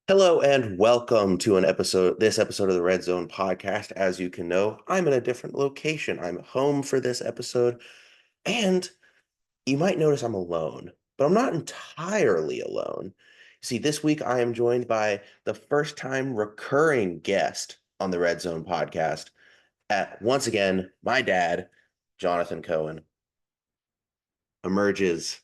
Hello and welcome to this episode of the Red Zone podcast. As you can know, I'm in a different location. I'm home for this episode, and you might notice I'm alone, but I'm not entirely alone. See, this week I am joined by the first time recurring guest on the Red Zone podcast once again, my dad, Jonathan Cohen, emerges.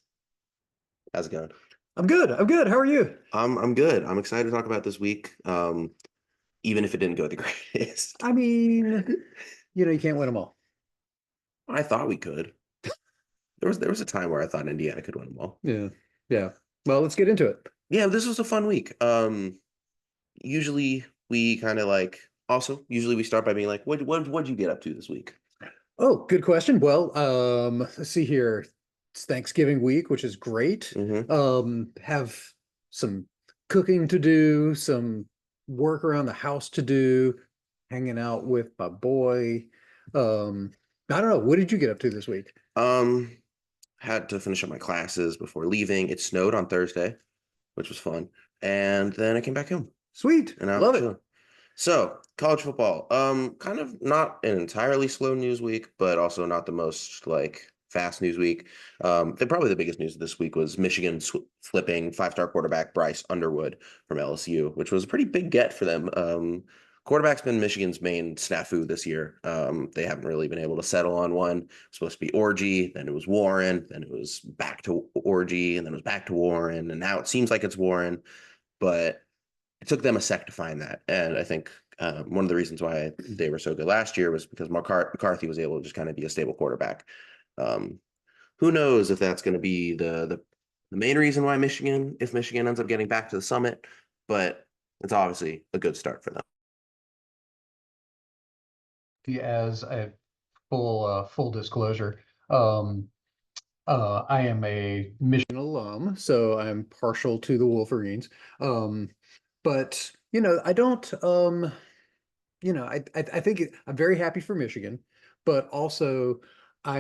How's it going? I'm good. I'm good. How are you? I'm good. I'm excited to talk about this week. Even if it didn't go the greatest. I mean, you can't win them all. I thought we could. There was a time where I thought Indiana could win them all. Yeah. Yeah. Well, let's get into it. Yeah, this was a fun week. Usually we kind of like also usually we start by being like, what'd you get up to this week? Oh, good question. Well, let's see here. It's Thanksgiving week, which is great. Hmm. Have some cooking to do, some work around the house to do, hanging out with my boy. Um, I don't know. What did you get up to this week? Um, had to finish up my classes before leaving. It snowed on Thursday, which was fun, and then I came back home, Sweet. and now I'm Love it. chilling. So, college football. Kind of not an entirely slow news week, but also not the most like fast news week. Probably the biggest news this week was Michigan flipping five-star quarterback Bryce Underwood from LSU, which was a pretty big get for them. Quarterback's been Michigan's main snafu this year. They haven't really been able to settle on one. It was supposed to be Orgy, then it was Warren, then it was back to Orgy, and then it was back to Warren, and now it seems like it's Warren, but it took them a sec to find that. And I think one of the reasons why they were so good last year was because McCarthy was able to just kind of be a stable quarterback. Um, who knows if that's going to be the main reason why if Michigan ends up getting back to the summit, but it's obviously a good start for them. As a full disclosure, um, I am a Michigan alum, so I'm partial to the Wolverines. Um, but I don't. I think I'm very happy for Michigan, but also I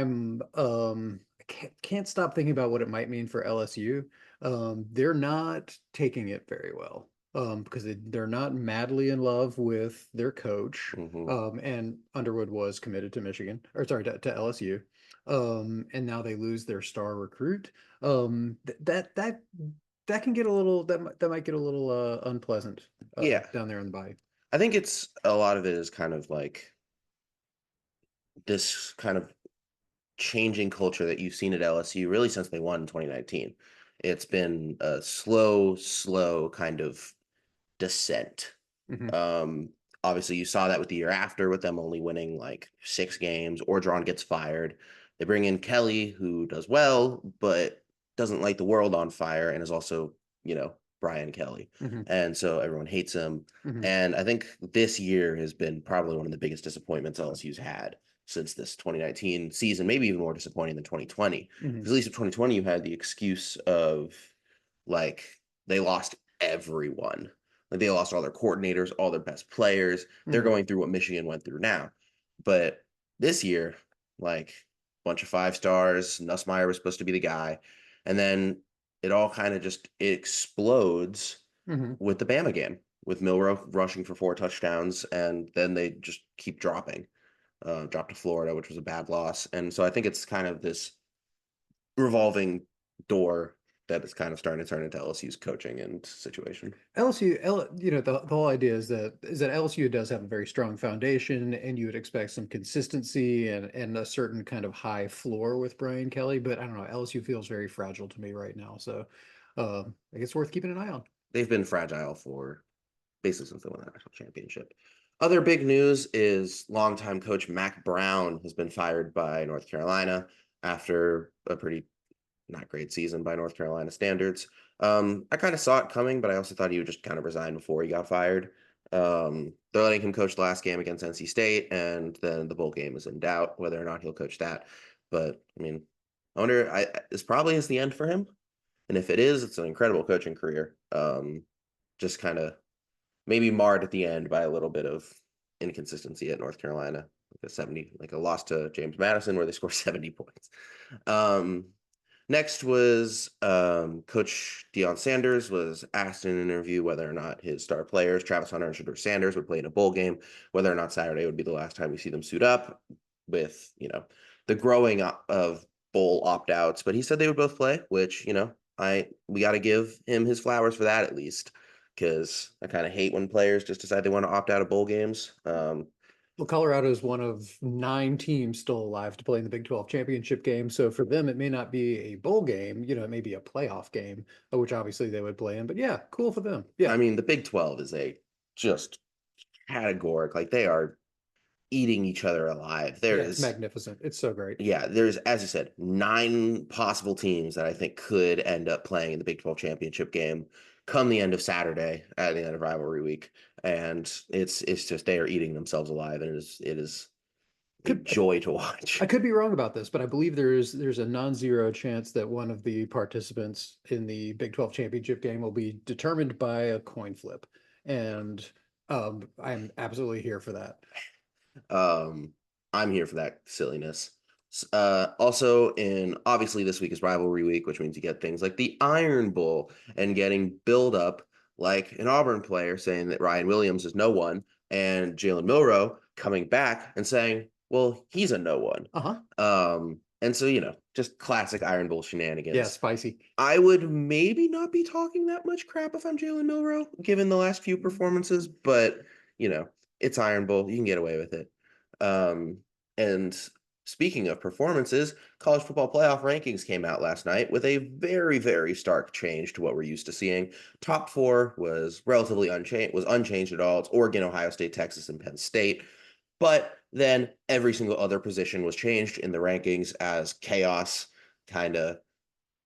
can't stop thinking about what it might mean for LSU. They're not taking it very well. Because they're not madly in love with their coach. Hmm. And Underwood was committed to Michigan, or sorry, to LSU. And now they lose their star recruit. That can get a little that might get a little unpleasant Yeah, down there in the bayou. I think it's a lot of it is kind of like this kind of changing culture that you've seen at LSU really since they won in 2019. It's been a slow kind of descent. Hmm. Um, Obviously, you saw that with the year after, with them only winning like 6 games. Orgeron gets fired. They bring in Kelly, who does well, but doesn't light the world on fire, and is also, Brian Kelly. Hmm. And so everyone hates him. Hmm. And I think this year has been probably one of the biggest disappointments LSU's had since this 2019 season, maybe even more disappointing than 2020. Hmm. Because at least in 2020, you had the excuse of like they lost everyone. Like they lost all their coordinators, all their best players. They're Hmm. going through what Michigan went through now. But this year, like a bunch of 5 stars, Nussmeier was supposed to be the guy. And then it all kind of just explodes Hmm. with the Bama game, with Milrow rushing for 4 touchdowns, and then they just keep dropping. Dropped to Florida, which was a bad loss. And so I think it's kind of this revolving door that is kind of starting to turn into LSU's coaching and situation. The whole idea is that LSU does have a very strong foundation, and you would expect some consistency and a certain kind of high floor with Brian Kelly. But I don't know, LSU feels very fragile to me right now, so I guess worth keeping an eye on. They've been fragile for basically since they won the national championship. Other big news is longtime coach Mac Brown has been fired by North Carolina after a pretty not great season by North Carolina standards. I kind of saw it coming, but I also thought he would just kind of resign before he got fired. They're letting him coach the last game against NC State, and then the bowl game is in doubt whether or not he'll coach that. But I mean, I wonder. This probably is the end for him, and if it is, it's an incredible coaching career. Just kind of maybe marred at the end by a little bit of inconsistency at North Carolina, like a loss to James Madison where they scored 70 points. Um, Next was Coach Deion Sanders was asked in an interview whether or not his star players, Travis Hunter and Shedeur Sanders, would play in a bowl game, whether or not Saturday would be the last time we see them suit up with, the growing of bowl opt-outs. But he said they would both play, which, we got to give him his flowers for that at least, because I kind of hate when players just decide they want to opt out of bowl games. Well, Colorado is one of 9 teams still alive to play in the Big 12 championship game. So for them, it may not be a bowl game, it may be a playoff game, which obviously they would play in. But yeah, cool for them. I Yeah. mean, the Big 12 is a just categoric, like they are eating each other alive. There Yeah, it's is, magnificent. It's so great. yeah, there's, as you said, 9 possible teams that I think could end up playing in the Big 12 championship game come the end of Saturday at the end of rivalry week. And it's just they are eating themselves alive, and it is a Could, joy to I watch. could be wrong about this, but I believe there's a non-zero chance that one of the participants in the Big 12 championship game will be determined by a coin flip. And I'm absolutely here for that. Um, I'm here for that silliness. Also, in obviously this week is rivalry week, which means you get things like the Iron Bowl and getting build up like an Auburn player saying that Ryan Williams is no one, and Jalen Milroe coming back and saying, well, he's a no one. Uh-huh. And so, just classic Iron Bowl Yeah, shenanigans. spicy. I would maybe not be talking that much crap if I'm Jalen Milroe, given the last few performances, but you know, it's Iron Bowl. You can get away with it. And speaking of performances, college football playoff rankings came out last night with a very, very stark change to what we're used to seeing. Top four was relatively unchanged at all. It's Oregon, Ohio State, Texas, and Penn State. But then every single other position was changed in the rankings as chaos kind of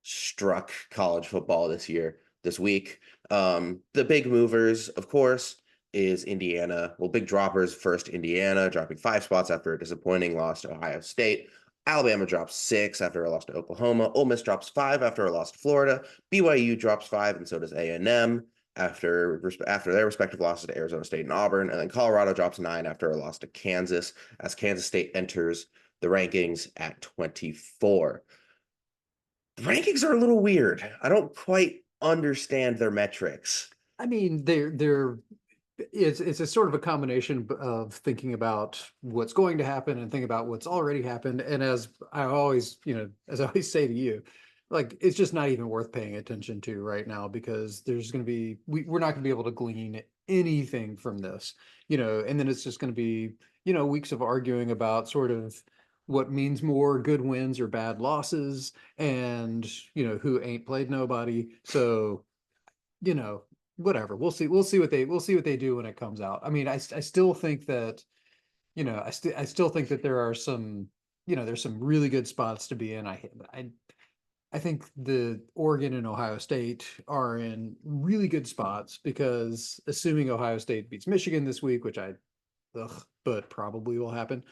struck college football this week. The big movers, of course, is Indiana. Well, big droppers first, Indiana dropping 5 spots after a disappointing loss to Ohio State. Alabama drops 6 after a loss to Oklahoma. Ole Miss drops 5 after a loss to Florida. BYU drops 5, and so does A&M after their respective losses to Arizona State and Auburn. And then Colorado drops 9 after a loss to Kansas, as Kansas State enters the rankings at 24. The rankings are a little weird. I don't quite understand their metrics. I mean, it's a sort of a combination of thinking about what's going to happen and thinking about what's already happened. And as I always say to you, like it's just not even worth paying attention to right now because there's going to be we're not going to be able to glean anything from this, and then it's just going to be, weeks of arguing about sort of what means more good wins or bad losses and who ain't played nobody. So whatever. We'll see what they do when it comes out. I mean, I still think that, I still think that there are some, there's some really good spots to be in. I think the Oregon and Ohio State are in really good spots because assuming Ohio State beats Michigan this week, which but probably will happen.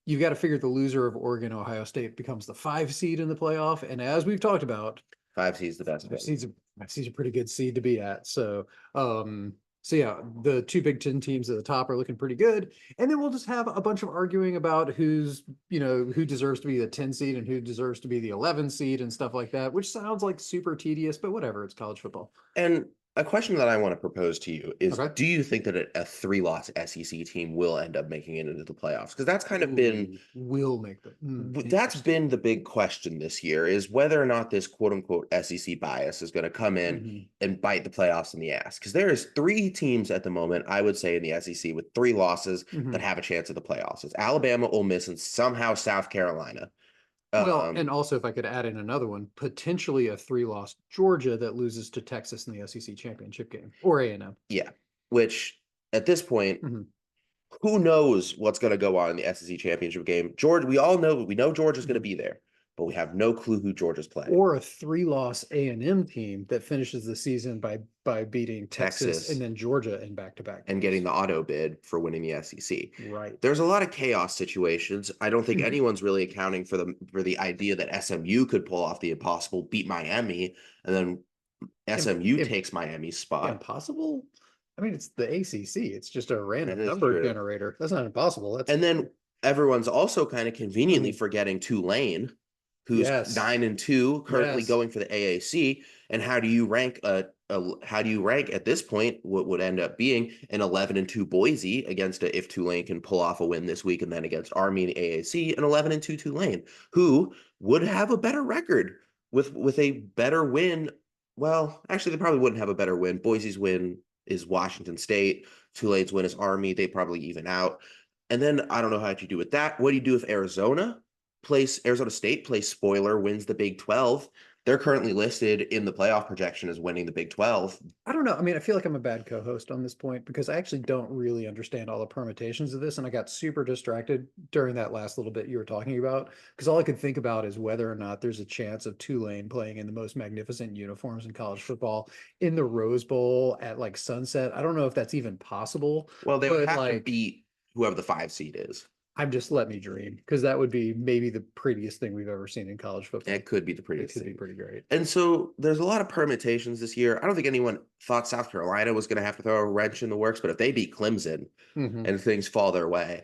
You've got to figure the loser of Oregon, Ohio State becomes the 5 seed in the playoff. And as we've talked about, 5 seed is the best. 5 seed's a pretty good seed to be at. So yeah, the 2 Big 10 teams at the top are looking pretty good. And then we'll just have a bunch of arguing about who deserves to be the 10 seed and who deserves to be the 11 seed and stuff like that, which sounds like super tedious, but whatever, it's college football. And a question that I want to propose to you is, Okay. do you think that a 3-loss SEC team will end up making it into the playoffs? Because that's kind of been Will make that's been the big question this year, is whether or not this quote unquote SEC bias is going to come in and bite the playoffs in the ass. Because there is 3 teams at the moment, I would say, in the SEC with 3 losses that have a chance at the playoffs. It's Alabama, Ole Miss, and somehow South Carolina. Well, and also if I could add in another one, potentially a 3-loss Georgia that loses to Texas in the SEC championship game or A&M. Yeah, which at this point, who knows what's going to go on in the SEC championship game? We know Georgia's going to be there, but we have no clue who Georgia's playing. Or a 3-loss A&M team that finishes the season by beating Texas and then Georgia in back-to-back and getting the auto bid for winning the SEC. Right. There's a lot of chaos situations. I don't think anyone's really accounting for the idea that SMU could pull off the impossible, beat Miami, and then SMU takes Miami's spot. Impossible? I mean, it's the ACC. It's just a random number generator. That's not impossible. And then everyone's also kind of conveniently forgetting Tulane, who's Yes. 9-2, currently Yes. going for the AAC. And how do you rank how do you rank at this point what would end up being an 11-2 Boise against if Tulane can pull off a win this week, and then against Army and AAC, an 11-2 Tulane, who would have a better record with a better win. Well, actually, they probably wouldn't have a better win. Boise's win is Washington State. Tulane's win is Army. They probably even out. And then I don't know how you do with that. What do you do if Arizona State plays spoiler, wins the Big 12? They're currently listed in the playoff projection as winning the Big 12. I don't know. I mean, I feel like I'm a bad co-host on this point because I actually don't really understand all the permutations of this. And I got super distracted during that last little bit you were talking about because all I could think about is whether or not there's a chance of Tulane playing in the most magnificent uniforms in college football in the Rose Bowl at like sunset. I don't know if that's even possible, Well, they would but have to like beat whoever the 5 seed is. I'm just let me dream because that would be maybe the prettiest thing we've ever seen in college football. It could be the It prettiest could be thing. pretty great. And so there's a lot of permutations this year. I don't think anyone thought South Carolina was going to have to throw a wrench in the works, but if they beat Clemson Hmm. and things fall their way,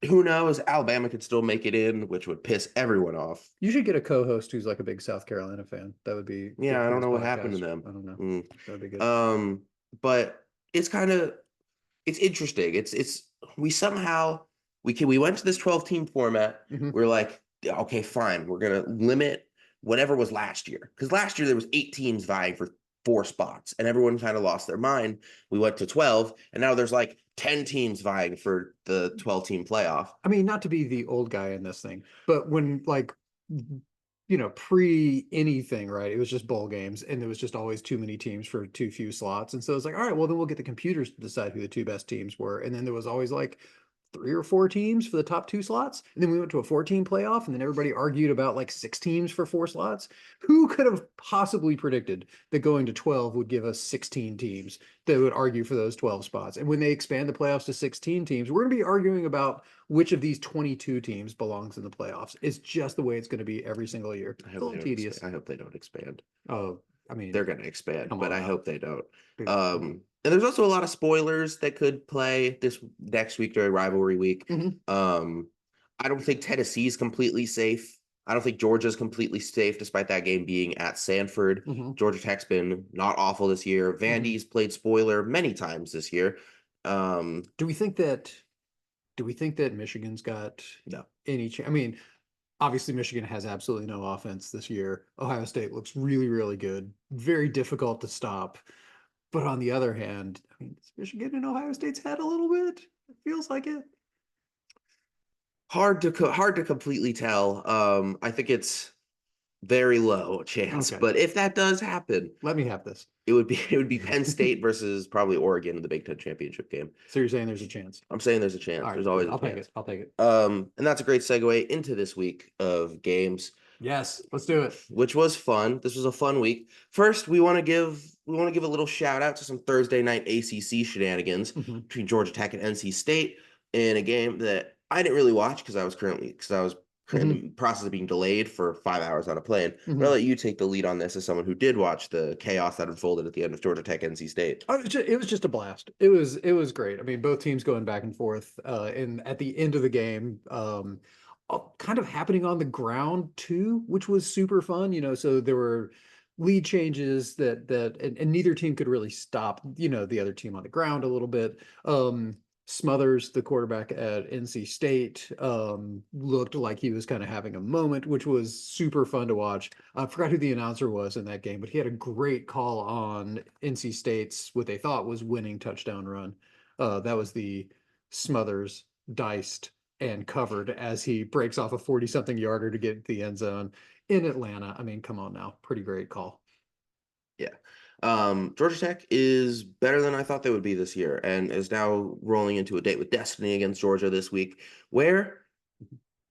who knows? Alabama could still make it in, which would piss everyone off. You should get a co-host who's like a big South Carolina fan. That would be good Yeah, I for don't this know what happened to podcast. them. I don't know. Mm. That'd be good. But it's kind of it's interesting. It's we went to this 12-team format. Hmm. We're like, okay, fine. We're gonna limit whatever was last year. Because last year there was 8 teams vying for 4 spots, and everyone kind of lost their mind. We went to 12, and now there's like 10 teams vying for the 12-team playoff. I mean, not to be the old guy in this thing, but when like pre anything, right? It was just bowl games, and there was just always too many teams for too few slots. And so it's like, all right, well then we'll get the computers to decide who the two best teams were. And then there was always like 3 or 4 teams for the top 2 slots. And then we went to a 14 playoff, and then everybody argued about like 6 teams for 4 slots. Who could have possibly predicted that going to 12 would give us 16 teams that would argue for those 12 spots? And when they expand the playoffs to 16 teams, we're going to be arguing about which of these 22 teams belongs in the playoffs. It's just the way it's going to be every single year. I It's a hope they little don't expand. tedious. I hope they don't expand. Oh, I mean, They're going to expand, come but on I now. hope they don't. Come on. And there's also a lot of spoilers that could play this next week during rivalry week. Mhm. I don't think Tennessee's completely safe. I don't think Georgia's completely safe, despite that game being at Sanford. Mhm. Georgia Tech's been not awful this year. Mhm. Vandy's played spoiler many times this year. Do we think that Michigan's got No, any chance? I mean, obviously Michigan has absolutely no offense this year. Ohio State looks really, really good, very difficult to stop. But on the other hand, I mean, is Michigan in Ohio State's head a little bit? It feels like it. hard to completely tell. I think it's very low chance, Okay, but if that does happen, let me have this. it would be Penn State versus probably Oregon in the Big Ten championship game. So you're saying there's a chance? I'm saying there's a chance. All right, There's good. always a I'll take chance. it. I'll take it. And that's a great segue into this week of games, Yes, let's do it. which was fun. This was a fun week. First, we want to give a little shout out to some Thursday night ACC shenanigans Mhm. between Georgia Tech and NC State in a game that I didn't really watch because I was in Mhm. the process of being delayed for 5 hours on a plane. But I'll Mhm. let you take the lead on this as someone who did watch the chaos that unfolded at the end of Georgia Tech NC State. Oh, it was just a blast. It was great. I mean, both teams going back and forth, and at the end of the game, kind of happening on the ground too, which was super fun. So there were lead changes and neither team could really stop, the other team on the ground a little bit. Smothers, the quarterback at NC State, looked like he was kind of having a moment, which was super fun to watch. I forgot who the announcer was in that game, but he had a great call on NC State's what they thought was winning touchdown run. That was the Smothers diced and covered as he breaks off a 40-something yarder to get the end zone in Atlanta. I mean, come on now, pretty great call. Yeah. Georgia Tech is better than I thought they would be this year and is now rolling into a date with destiny against Georgia this week, where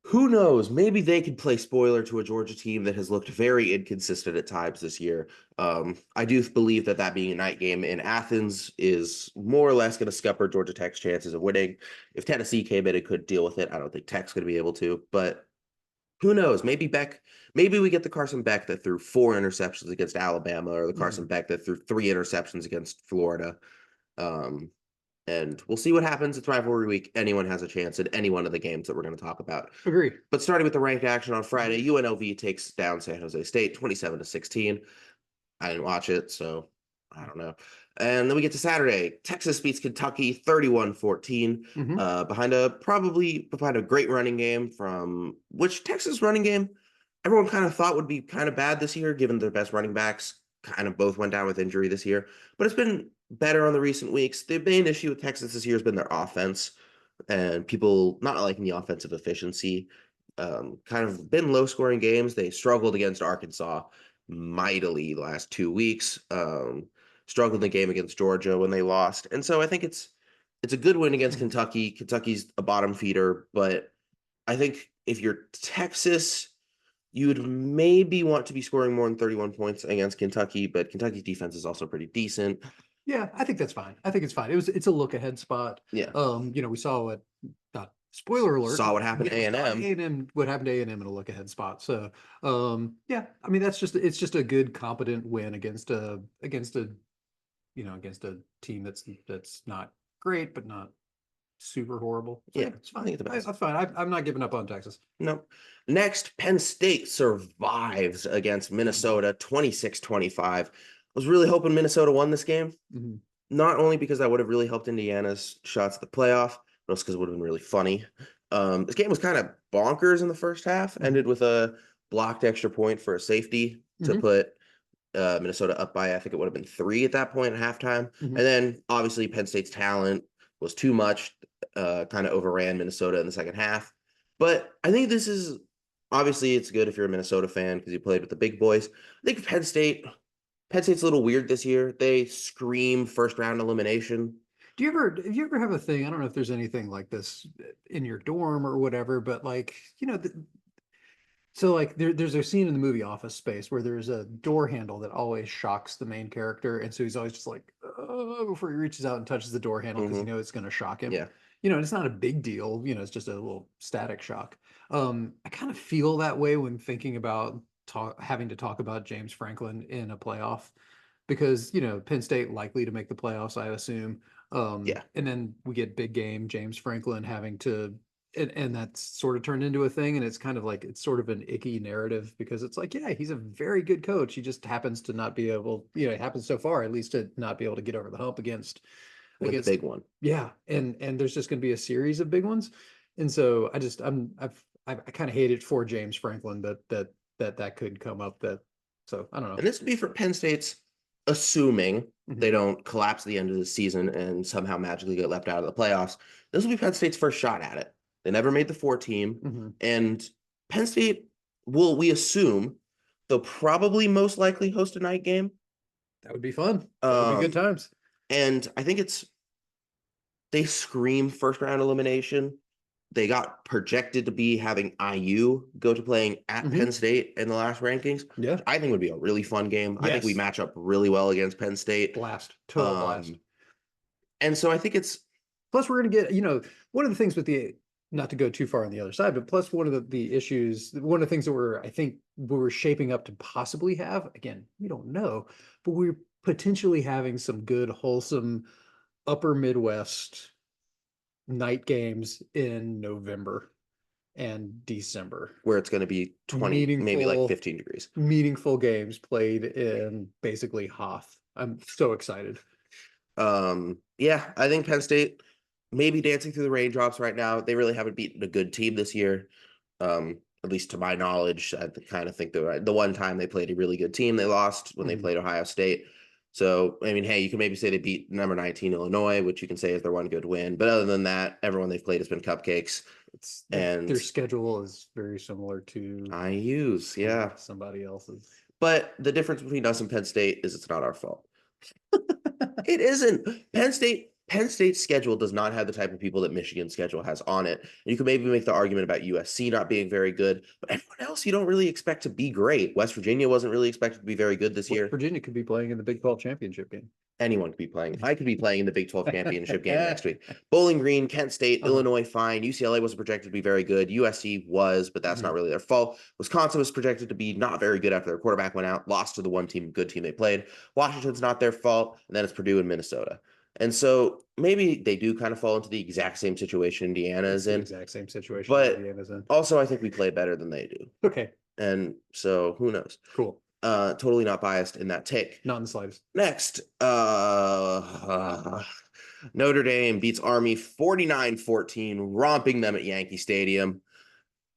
who knows, maybe they could play spoiler to a Georgia team that has looked very inconsistent at times this year. I do believe that being a night game in Athens is more or less going to scupper Georgia Tech's chances of winning. If Tennessee came in and could deal with it, I don't think Tech's going to be able to, but who knows? Maybe we get the Carson Beck that threw 4 interceptions against Alabama, or the Carson Mhm. Beck that threw 3 interceptions against Florida. Um, And we'll see what happens. It's rivalry week. Anyone has a chance at any one of the games that we're going to talk about. Agree. But starting with the ranked action on Friday, UNLV takes down San Jose State 27-16. I didn't watch it, so I don't know. And then we get to Saturday. Texas beats Kentucky 31-14, Hmm. behind a great running game from which Texas running game everyone kind of thought would be kind of bad this year, given their best running backs kind of both went down with injury this year. But it's been better on the recent weeks. The main issue with Texas this year has been their offense and people not liking the offensive efficiency. Kind of been low scoring games. They struggled against Arkansas mightily the last 2 weeks. Struggled in the game against Georgia when they lost. And so I think it's a good win against Kentucky. Kentucky's a bottom feeder, but I think if you're Texas, you would maybe want to be scoring more than 31 points against Kentucky, but Kentucky's defense is also pretty decent. Yeah, I think that's fine. I think it's fine. It's a look ahead spot. Yeah. We saw what not spoiler alert. Saw what happened to A&M. A&M, what happened to A&M in a look ahead spot. So yeah, I mean it's just a good competent win against a team that's not great, but not super horrible. So Yeah, it's fine. I think it's the best. That's fine. I'm not giving up on Texas. No. Next, Penn State survives against Minnesota 26-25. I was really hoping Minnesota won this game, Mhm. not only because that would have really helped Indiana's shots at the playoff, but also because it would have been really funny. This game was kind of bonkers in the first half, ended with a blocked extra point for a safety to Mhm. put Minnesota up by, I think it would have been 3 at that point at halftime. Mhm. And then obviously Penn State's talent was too much, kind of overran Minnesota in the second half. But I think this is obviously it's good if you're a Minnesota fan because you played with the big boys. I think Penn State's a little weird this year. They scream first round elimination. Do you ever have a thing? I don't know if there's anything like this in your dorm or whatever, but like, so like there's a scene in the movie Office Space where there's a door handle that always shocks the main character, and so he's always just like, oh, before he reaches out and touches the door handle because Hmm. it's going to shock him. Yeah. And it's not a big deal. It's just a little static shock. I kind of feel that way when thinking about having to talk about James Franklin in a playoff because Penn State likely to make the playoffs, I assume. Yeah. And then we get big game James Franklin having to and that's sort of turned into a thing, and it's kind of like it's sort of an icky narrative because it's like, yeah, he's a very good coach, he just happens to not be able, it happens so far at least to not be able to get over the hump With the against big one. yeah, and there's just going to be a series of big ones. And so I kind of hate it for James Franklin that could come up, that so I don't know. And this would be for Penn State's assuming Mhm. they don't collapse at the end of the season and somehow magically get left out of the playoffs. This will be Penn State's first shot at it. They never made the 4 team. Mhm. And Penn State will, we assume, they'll probably most likely host a night game. That would be fun. That would be good Um, times. and I think they scream first round elimination. They got projected to be having IU go to playing at Mhm. Penn State in the last rankings, Yeah. which I think would be a really fun game. I think we Yes. match up really well against Penn State. Blast. Total blast. Um, and so I think it's Plus, we're going to get, one of the things with not to go too far on the other side, but plus one of the issues, one of the things that I think we're shaping up to possibly have, again, we don't know, but we're potentially having some good, wholesome upper Midwest night games in November and December. where it's going to be 20, maybe like Meaningful, 15 degrees. meaningful games played in basically Hoth. I'm so excited. Yeah, I think Penn State maybe dancing through the raindrops right now. They really haven't beaten a good team this year. At least to my knowledge, I kind of think the one time they played a really good team, they lost when they Mhm. played Ohio State. So, I mean, hey, you can maybe say they beat number 19 Illinois, which you can say is their one good win. But other than that, everyone they've played has been cupcakes. It's And their schedule is very similar to IU's, yeah. somebody else's. But the difference between us and Penn State is it's not our fault. It isn't. Penn State's schedule does not have the type of people that Michigan's schedule has on it. And you can maybe make the argument about USC not being very good, but everyone else you don't really expect to be great. West Virginia wasn't really expected to be very good this West year. Virginia could be playing in the Big 12 championship game. Anyone could be playing. I could be playing in the Big 12 championship game next week. Bowling Green, Kent State, Uh-huh. Illinois, fine. UCLA wasn't projected to be very good. USC was, but that's not really their fault. Wisconsin was projected to be not very good after their quarterback went out, lost to the one team, good team they played. Washington's not their fault. And then it's Purdue and Minnesota. And so maybe they do kind of fall into the exact same situation Indiana It's is the in, exact same situation but Indiana's in. also I think we play better than they do. Okay, And so who knows? cool. Totally not biased in that take. Not in the slightest. Next, Notre Dame beats Army 49-14, romping them at Yankee Stadium,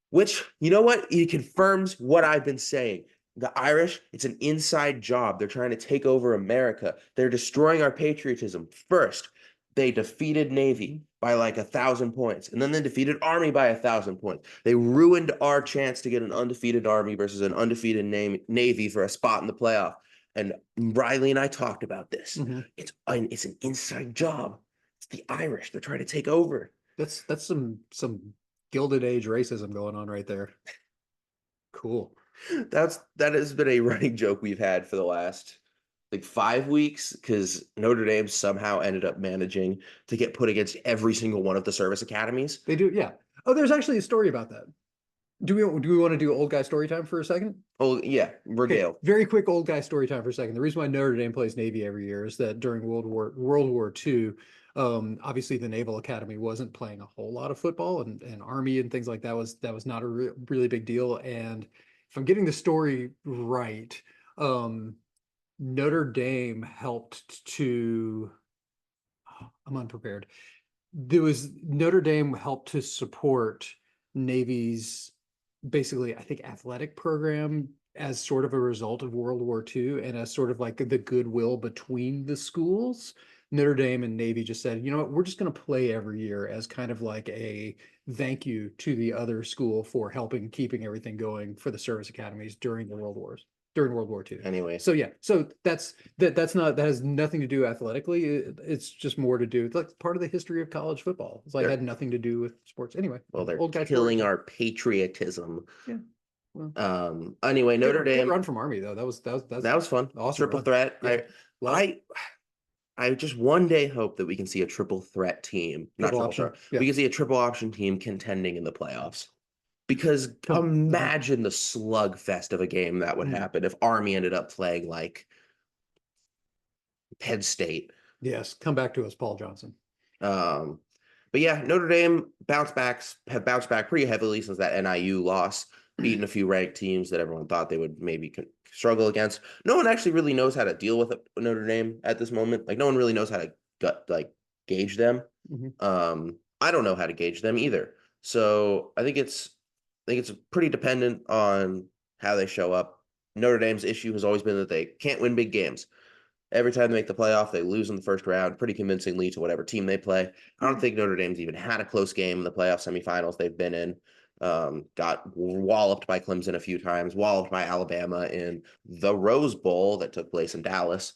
which, you know what? It confirms what I've been saying. The Irish, it's an inside job. They're trying to take over America. They're destroying our patriotism. First, they defeated Navy by like 1,000 points, and then they defeated Army by 1,000 points. They ruined our chance to get an undefeated Army versus an undefeated Navy for a spot in the playoff. And Riley and I talked about this. Mm-hmm. It's an inside job. It's the Irish. They're trying to take over. That's some Gilded Age racism going on right there. Cool. That has been a running joke we've had for the last like 5 weeks because Notre Dame somehow ended up managing to get put against every single one of the service academies. They do, yeah. Oh, there's actually a story about that. Do we want to do old guy story time for a second? Oh yeah, Okay, regale. very quick old guy story time for a second. The reason why Notre Dame plays Navy every year is that during World War II, obviously the Naval Academy wasn't playing a whole lot of football, and Army and things like that was not a really big deal. And if I'm getting the story right, um, Notre Dame helped to. I'm unprepared. There was Notre Dame helped to support Navy's basically, I think, athletic program as sort of a result of World War II and as sort of like the goodwill between the schools. Notre Dame and Navy just said, you know what, we're just going to play every year as kind of like a thank you to the other school for helping keeping everything going for the service academies during the World Wars, during World War II. Anyway, So yeah, so that has nothing to do athletically. It's just more to do with like part of the history of college football. It's like had they're nothing to do with sports. Anyway, well, they're old guy killing story. our patriotism. Yeah. Well, Anyway, Notre good Dame, run from Army though. That's that was fun. awesome Triple run. threat. Yeah. Love it. I I just one day hope that we can see a triple threat team, not Triple triple option. threat. Yeah. We can see a triple option team contending in the playoffs. Because Mhm. imagine the slugfest of a game that would Mm. happen if Army ended up playing like Penn State. Yes. Come back to us, Paul Johnson. Um, but yeah, Notre Dame have bounced back pretty heavily since that NIU loss, beating a few ranked teams that everyone thought they would maybe struggle against. No one actually really knows how to deal with Notre Dame at this moment. Like no one really knows how to gauge them. Mhm. I don't know how to gauge them either. So I think it's pretty dependent on how they show up. Notre Dame's issue has always been that they can't win big games. Every time they make the playoff, they lose in the first round pretty convincingly to whatever team they play. I don't think Notre Dame's even had a close game in the playoff semifinals they've been in. Got walloped by Clemson a few times, walloped by Alabama in the Rose Bowl that took place in Dallas.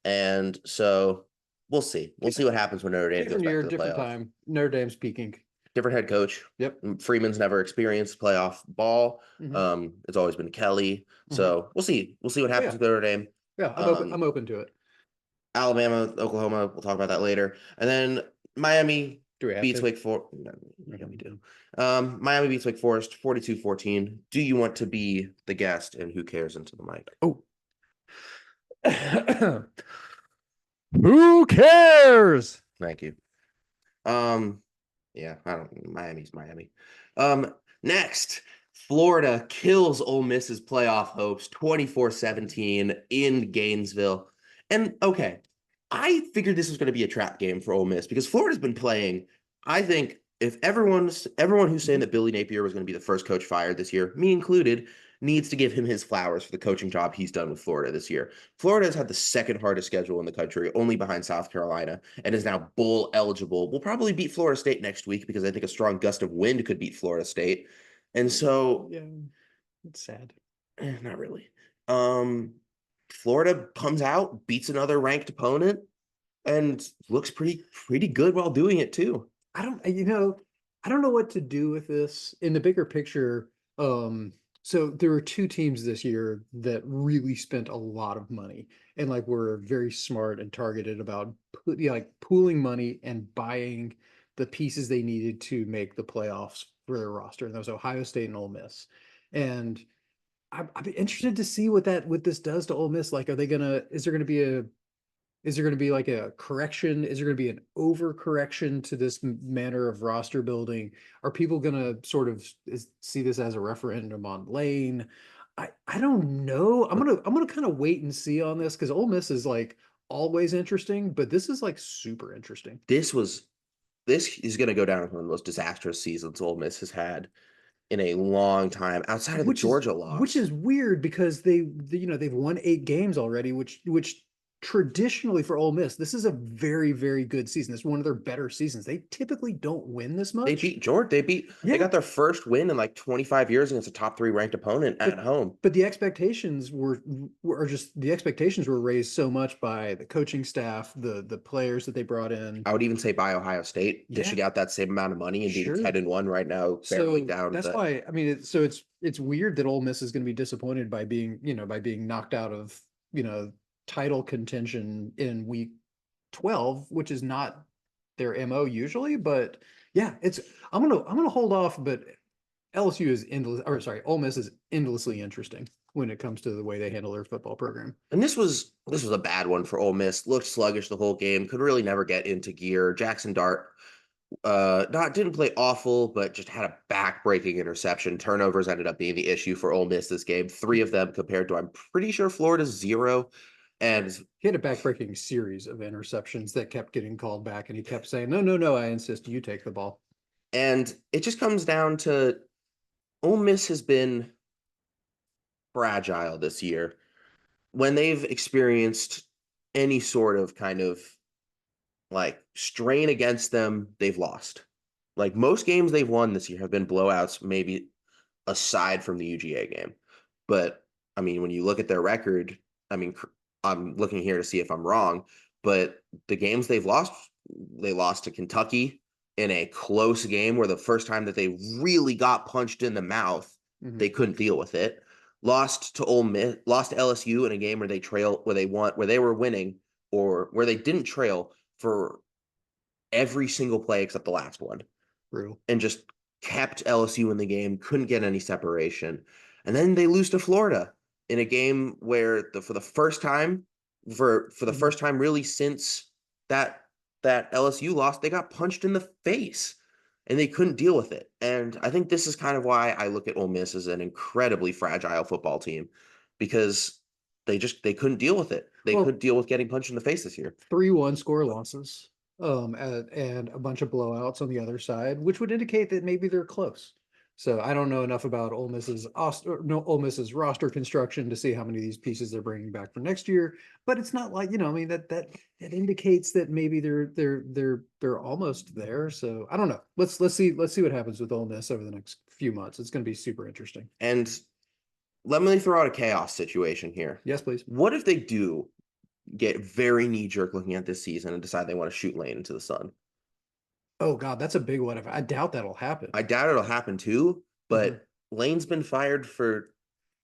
And so we'll see. We'll see what happens when Notre Dame goes Different back year, to the different playoff. time. Notre Dame's peaking. Different head coach. Yep. Freeman's never experienced playoff ball. Hmm. It's always been Kelly. Hmm. So we'll see. We'll see what Oh, happens yeah. with Notre Dame. Yeah. I'm open. Um, I'm open to it. Alabama, Oklahoma, we'll talk about that later. And then Miami Do we have beats to? Wake Forest. Yeah, we do. Miami beats Wake Forest 42-14. Do you want to be the guest and who cares into the mic? Oh. Who cares? Thank you. Yeah, I don't Miami's Miami. Next, Florida kills Ole Miss's playoff hopes 24-17 in Gainesville. And okay, I figured this was going to be a trap game for Ole Miss because Florida's been playing. I think if everyone who's saying that Billy Napier was going to be the first coach fired this year, me included, needs to give him his flowers for the coaching job he's done with Florida this year. Florida has had the second hardest schedule in the country, only behind South Carolina, and is now bowl eligible. We'll probably beat Florida State next week because I think a strong gust of wind could beat Florida State. And so, Yeah, it's sad. not really. Florida comes out, beats another ranked opponent, and looks pretty good while doing it too. I don't, I don't know what to do with this in the bigger picture. So there were two teams this year that really spent a lot of money and like were very smart and targeted about like pooling money and buying the pieces they needed to make the playoffs for their roster. And that was Ohio State and Ole Miss. And I'd be interested to see what this does to Ole Miss. Like, is there gonna be Is there going to be like a correction? Is there going to be an overcorrection to this manner of roster building? Are people going to sort of see this as a referendum on Lane? I don't know. I'm gonna kind of wait and see on this because Ole Miss is like always interesting, but this is like super interesting. This was this is going to go down as one of the most disastrous seasons Ole Miss has had in a long time, outside of the Georgia Which loss. is weird because they've won 8 games already, which traditionally for Ole Miss, this is a very, very good season. It's one of their better seasons. They typically don't win this They much. beat Georgia. They Yeah, got their first win in like 25 years against a top three ranked opponent but at home. but the expectations were just the expectations were raised so much by the coaching staff, the players that they brought in. I would even say by Ohio State, Yeah, dishing out that same amount of money and being sure. 10-1 right now, barreling So down that's the. why I mean, it's weird that Ole Miss is going to be disappointed by being knocked out of title contention in week 12, which is not their MO usually. But yeah, I'm gonna hold off. But LSU is endless, or sorry, Ole Miss is endlessly interesting when it comes to the way they handle their football program. And this was a bad one for Ole Miss. Looked sluggish the whole game. Could really never get into gear. Jackson Dart, not didn't play awful, but just had a back-breaking interception. Turnovers ended up being the issue for Ole Miss this game. Three of them compared to I'm pretty sure Florida's zero. And He had a backbreaking series of interceptions that kept getting called back, and he kept saying, "No, no, no, I insist you take the ball." and it just comes down to Ole Miss has been fragile this year. When they've experienced any sort of kind of like strain against them, they've lost. Like most games they've won this year have been blowouts, maybe aside from the UGA game. But I mean, when you look at their record, I mean, I'm looking here to see if I'm wrong, but the games they've lost, they lost to Kentucky in a close game where the first time that they really got punched in the mouth, Mhm. they couldn't deal with it. Lost to Ole Miss, lost to LSU in a game where they were winning, or where they didn't trail for every single play except the last one, Brutal. and just kept LSU in the game, couldn't get any separation. And then they lose to Florida in a game where for the first time for the Mhm. first time really since that LSU lost, they got punched in the face and they couldn't deal with it. And I think this is kind of why I look at Ole Miss as an incredibly fragile football team, because they couldn't deal with it. They Well, couldn't deal with getting punched in the face this year. 3-1 score losses, and a bunch of blowouts on the other side, which would indicate that maybe they're close. So I don't know enough about Ole Miss's roster construction to see how many of these pieces they're bringing back for next year. But it's not like, I mean, that indicates that maybe they're almost there. So I don't know. Let's see what happens with Ole Miss over the next few months. It's going to be super interesting. And let me throw out a chaos situation here. Yes, please. What if they do get very knee jerk looking at this season and decide they want to shoot Lane into the sun? Oh God, that's a big one. I doubt that'll happen. I doubt it'll happen too, Mhm. but Lane's been fired for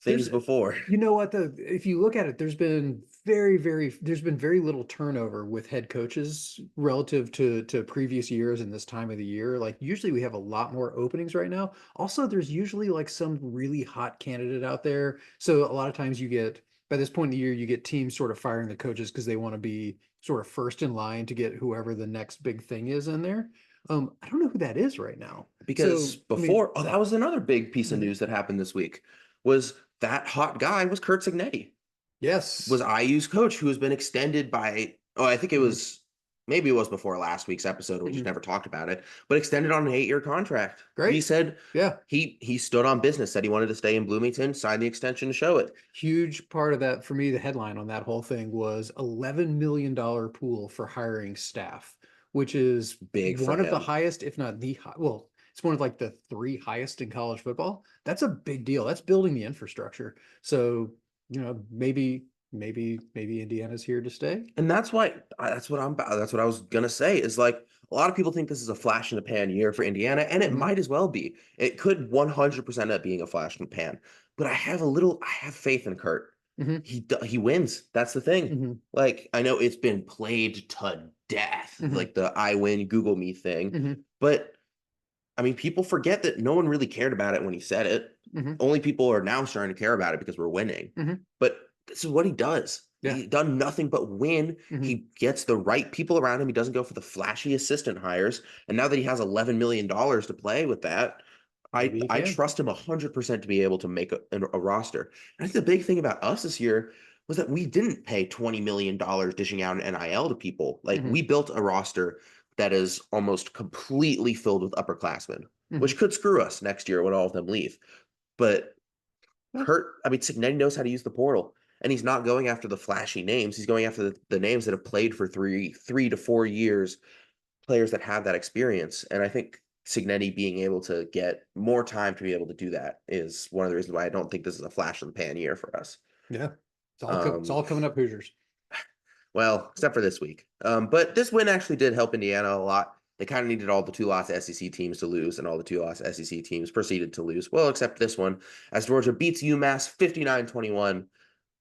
things There's, before. you know what, if you look at it, there's been very little turnover with head coaches relative to previous years in this time of the year. Like usually we have a lot more openings right now. Also, there's usually like some really hot candidate out there. So a lot of times by this point in the year, you get teams sort of firing the coaches because they want to be sort of first in line to get whoever the next big thing is in there. I don't know who that is right now. Because So, I mean, before, oh, that was another big piece of mhm. news that happened this week, was that hot guy was Kurt Signetti, was Yes. IU's coach, who has been extended by, oh, I think it Mhm. was, maybe it was before last week's episode. We just Mhm. never talked about it, but extended on an 8-year contract. He Great. said Yeah. he stood on business, said he wanted to stay in Bloomington, signed the extension to show it. Huge part of that for me, the headline on that whole thing was $11 million pool for hiring staff, which is Big for one of the him. highest, if not the high, well, it's one of like the three highest in college football. That's a big deal. That's building the infrastructure. So, maybe Indiana's here to stay. And that's what I was gonna say, is like a lot of people think this is a flash in the pan year for Indiana, and it Hmm. might as well be. It could 100% end up being a flash in the pan. But I have faith in Kurt. Hmm. He wins. That's the thing. Hmm. Like I know it's been played to death, Hmm. like the I win Google Me thing. Hmm. But I mean, people forget that no one really cared about it when he said it. Hmm. Only people are now starting to care about it because we're winning. Hmm. But this is what he does. Yeah. He's done nothing but win. Hmm. He gets the right people around him. He doesn't go for the flashy assistant hires. And now that he has $11 million to play with that, Maybe he I can. trust him 100% to be able to make a roster. And I think the big thing about us this year was that we didn't pay $20 million dishing out an NIL to people. Like Hmm. we built a roster that is almost completely filled with upperclassmen, Hmm. which could screw us next year when all of them leave. But Yeah. I mean, Cignetti knows how to use the portal, and he's not going after the flashy names. He's going after the names that have played for 3 to 4 years, players that have that experience. And I think Cignetti being able to get more time to be able to do that is one of the reasons why I don't think this is a flash in the pan year for us. Yeah. It's Um, all coming up Hoosiers. well, except for this week. But this win actually did help Indiana a lot. They kind of needed all the two-loss SEC teams to lose, and all the two-loss SEC teams proceeded to lose. Well, except this one, as Georgia beats UMass 59-21,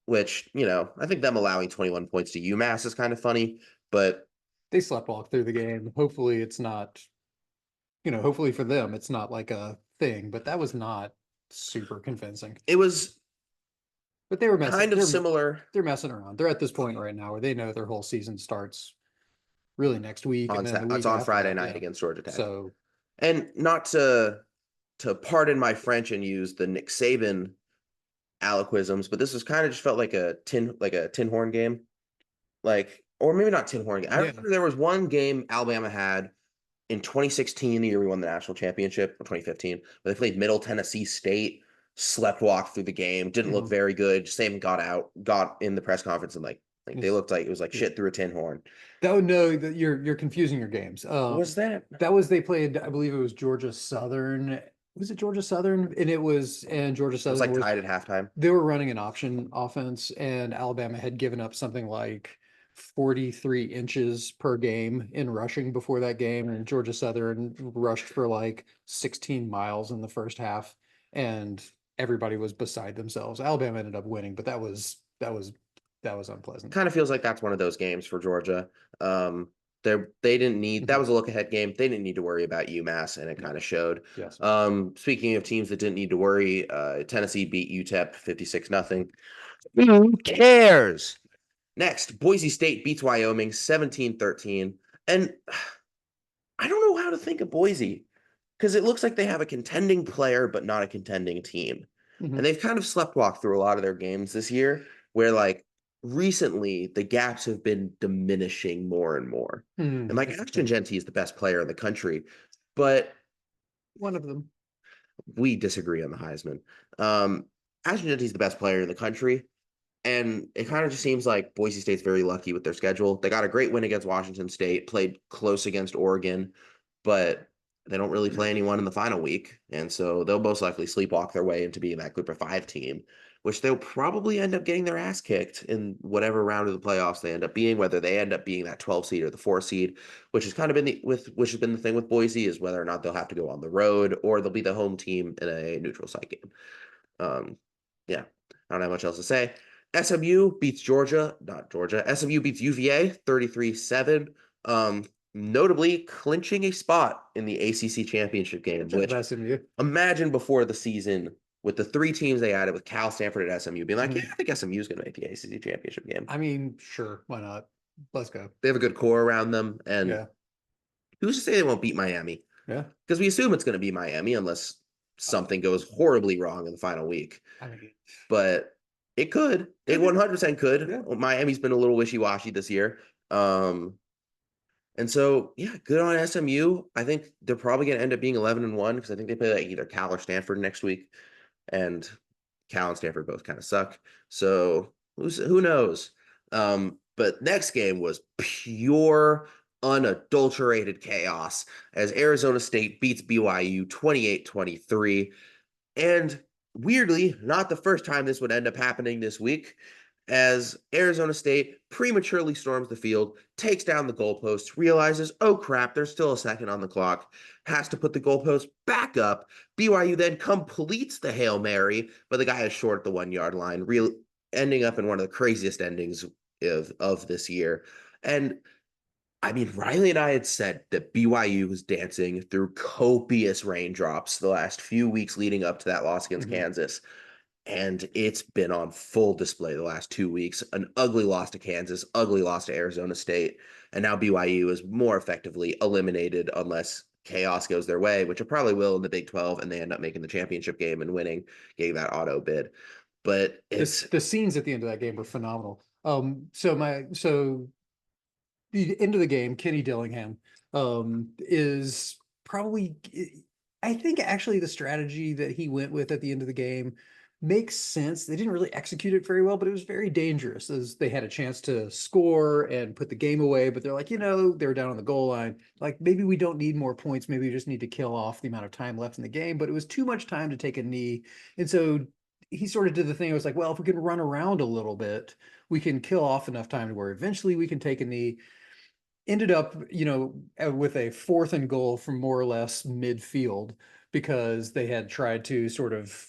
which, I think them allowing 21 points to UMass is kind of funny, but They sleptwalk through the game. Hopefully it's not, hopefully for them, it's not like a thing, but that was not super convincing. it was But they were messing. kind of similar They're messing around. They're at this point right now where they know their whole season starts really next week, and then the it's week on after Friday that. night Yeah. against Georgia Tech. So And not to pardon my French and use the Nick Saban alloquisms, but this was kind of just felt like a tin horn game. Like, or maybe not tin horn game. I yeah, remember there was one game Alabama had in 2016, the year we won the national championship, or 2015, where they played Middle Tennessee State, slept walk through the game, didn't look mhm. very good. Saban got in the press conference and like they It's- looked like it was like yeah. shit through a tin horn. That would no, that you're confusing your games. Was that? That was they played. I believe it was Georgia Southern. Was it Georgia Southern? And Georgia It was Southern like was tied at halftime. they were running an option offense, and Alabama had given up something like 43 inches per game in rushing before that game, and Georgia Southern rushed for like 16 miles in the first half, and everybody was beside themselves. Alabama ended up winning, but that was unpleasant. Kind of feels like that's one of those games for Georgia. Um, they didn't need that Mhm. was a look ahead game. They didn't need to worry about UMass, and it Yeah. kind of showed. Yes. Speaking of teams that didn't need to worry, Tennessee beat UTEP 56-0. Who cares? Next, Boise State beats Wyoming 17-13. And I don't know how to think of Boise because it looks like they have a contending player, but not a contending team. Mhm. And they've kind of sleptwalked through a lot of their games this year, where like recently the gaps have been diminishing more and more. And like Ashton Interesting. Genty is the best player in the country, but One of them. we disagree on the Heisman. Um, Ashton Genty is the best player in the country, and it kind of just seems like Boise State's very lucky with their schedule. They got a great win against Washington State, played close against Oregon, but they don't really play anyone in the final week. And so they'll most likely sleepwalk their way into being that Group of Five team, which they'll probably end up getting their ass kicked in whatever round of the playoffs they end up being, whether they end up being that 12 seed or the 4 seed, which has kind of been which has been the thing with Boise is whether or not they'll have to go on the road or they'll be the home team in a neutral site game. Yeah, I don't have much else to say. SMU beats Georgia, not Georgia. SMU beats UVA 33-7. Notably clinching a spot in the ACC championship game, Good job, which SMU. imagine before the season with the three teams they added with Cal, Stanford, and SMU being like, yeah, Mhm. I think SMU is going to make the ACC championship game. I mean, sure, why not? Let's go. They have a good core around them, and Yeah, who's to say they won't beat Miami? yeah. Because we assume it's going to be Miami unless something goes horribly wrong in the final week. I mean, But it could. It could be. 100% could. Yeah. Miami's been a little wishy-washy this year. And so yeah, good on SMU. I think they're probably going to end up being 11-1 because I think they play like either Cal or Stanford next week, and Cal and Stanford both kind of suck. So who knows? But next game was pure unadulterated chaos as Arizona State beats BYU 28-23. And weirdly, not the first time this would end up happening this week, as Arizona State prematurely storms the field, takes down the goalpost, realizes, oh crap, there's still a second on the clock, has to put the goalpost back up. BYU then completes the Hail Mary, but the guy is short at the 1 yard line, ending up in one of the craziest endings of this year. And I mean, Riley and I had said that BYU was dancing through copious raindrops the last few weeks leading up to that loss against Mhm. Kansas. and it's been on full display the last 2 weeks. An ugly loss to Kansas, ugly loss to Arizona State, and now BYU is more effectively eliminated unless chaos goes their way, which it probably will in the Big 12, and they end up making the championship game and winning, getting that auto bid. But it's The scenes at the end of that game were phenomenal. So the end of the game, Kenny Dillingham is probably, I think actually the strategy that he went with at the end of the game makes sense. They didn't really execute it very well, but it was very dangerous as they had a chance to score and put the game away. But they're like, they were down on the goal line. Like maybe we don't need more points. Maybe we just need to kill off the amount of time left in the game. But it was too much time to take a knee. And so he sort of did the thing. It was like, well, if we can run around a little bit, we can kill off enough time to where eventually we can take a knee. Ended up, with a 4th and goal from more or less midfield because they had tried to sort of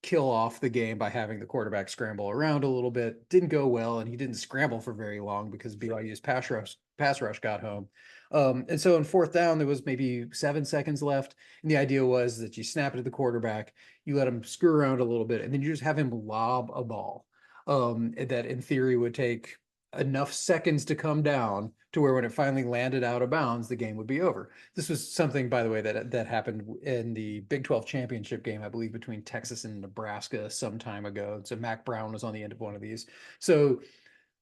kill off the game by having the quarterback scramble around a little bit. Didn't go well, and he didn't scramble for very long because BYU's pass rush got home. And so on 4th down, there was maybe 7 seconds left. And the idea was that you snap it to the quarterback, you let him screw around a little bit, and then you just have him lob a ball that in theory would take enough seconds to come down to where when it finally landed out of bounds, the game would be over. This was something, by the way, that happened in the Big 12 championship game, I believe, between Texas and Nebraska some time ago. So Mac Brown was on the end of one of these. So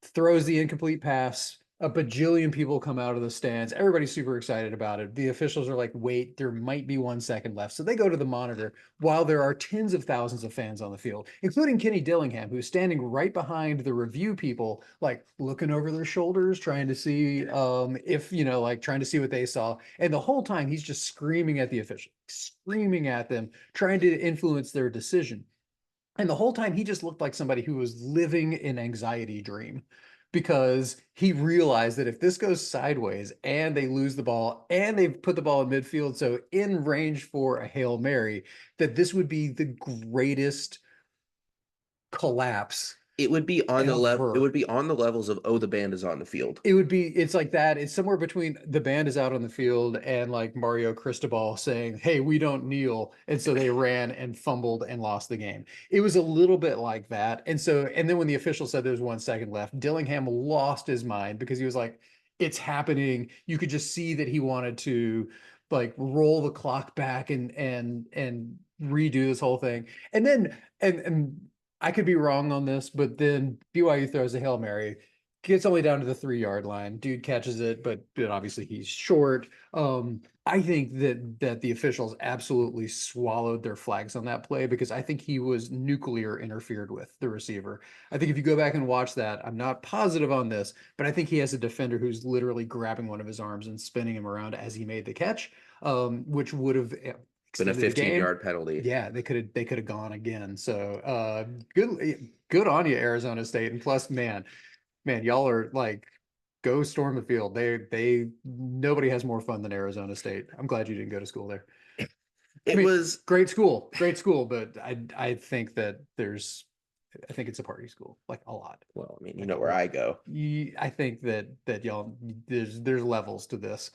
throws the incomplete pass. A bajillion people come out of the stands. Everybody's super excited about it. The officials are like, wait, there might be 1 second left. So they go to the monitor while there are tens of thousands of fans on the field, including Kenny Dillingham, who's standing right behind the review people, like looking over their shoulders, trying to see if, like trying to see what they saw. And the whole time he's just screaming at the officials, screaming at them, trying to influence their decision. And the whole time he just looked like somebody who was living an anxiety dream because he realized that if this goes sideways and they lose the ball and they've put the ball in midfield, so in range for a Hail Mary, that this would be the greatest collapse it would be on the level. It ever. would be on the levels of, oh, the band is on the field. It's like that. It's somewhere between the band is out on the field and like Mario Cristobal saying, hey, we don't kneel. And so they ran and fumbled and lost the game. It was a little bit like that. And then when the official said there's 1 second left, Dillingham lost his mind because he was like, it's happening. You could just see that he wanted to like roll the clock back and redo this whole thing. And then and I could be wrong on this, but then BYU throws a Hail Mary, gets only down to the 3 yard line. Dude catches it, but obviously he's short. I think that the officials absolutely swallowed their flags on that play because I think he was nuclear interfered with the receiver. I think if you go back and watch that, I'm not positive on this, but I think he has a defender who's literally grabbing one of his arms and spinning him around as he made the catch, which would have Been a extended the game. 15-yard penalty. Yeah, they could have gone again. So good on you, Arizona State. And plus, man, y'all are like, go storm the field. They nobody has more fun than Arizona State. I'm glad you didn't go to school there. I It mean, was great school, but I think that I think it's a party school, like a lot. well, I mean, you Like know a where lot. I go. I think that y'all there's levels to this.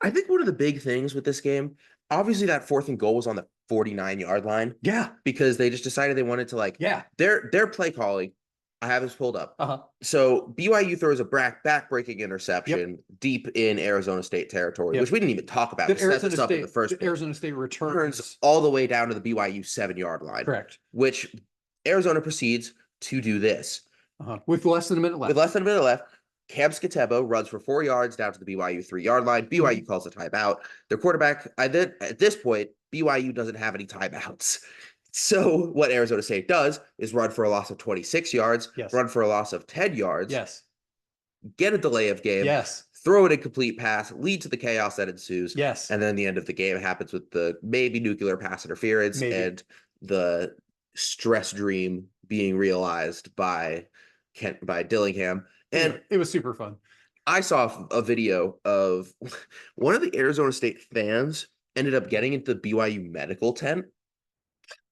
I think one of the big things with this game, obviously that 4th and goal was on the 49-yard line Yeah, because they just decided they wanted to like yeah. their play calling. I have this pulled up. Uh-huh. So BYU throws a back-breaking Yep. interception deep in Arizona State territory, Yep. which we didn't even talk about That to set Arizona this up in the State first place. Arizona State Turns returns. all the way down to the BYU 7-yard line, Correct. which Arizona proceeds to do this. With less than a minute left. With less than a minute left, Cam Skatebo runs for 4 yards down to the BYU 3-yard line. BYU calls a timeout. Their quarterback, at this point, BYU doesn't have any timeouts. So what Arizona State does is run for a loss of 26 yards, Yes. run for a loss of 10 yards, Yes. get a delay of game, Yes. throw an incomplete pass, lead to the chaos that ensues. Yes. And then the end of the game happens with the maybe nuclear pass interference and the stress dream being realized by Dillingham. And it was super fun. I saw a video of one of the Arizona State fans ended up getting into the BYU medical tent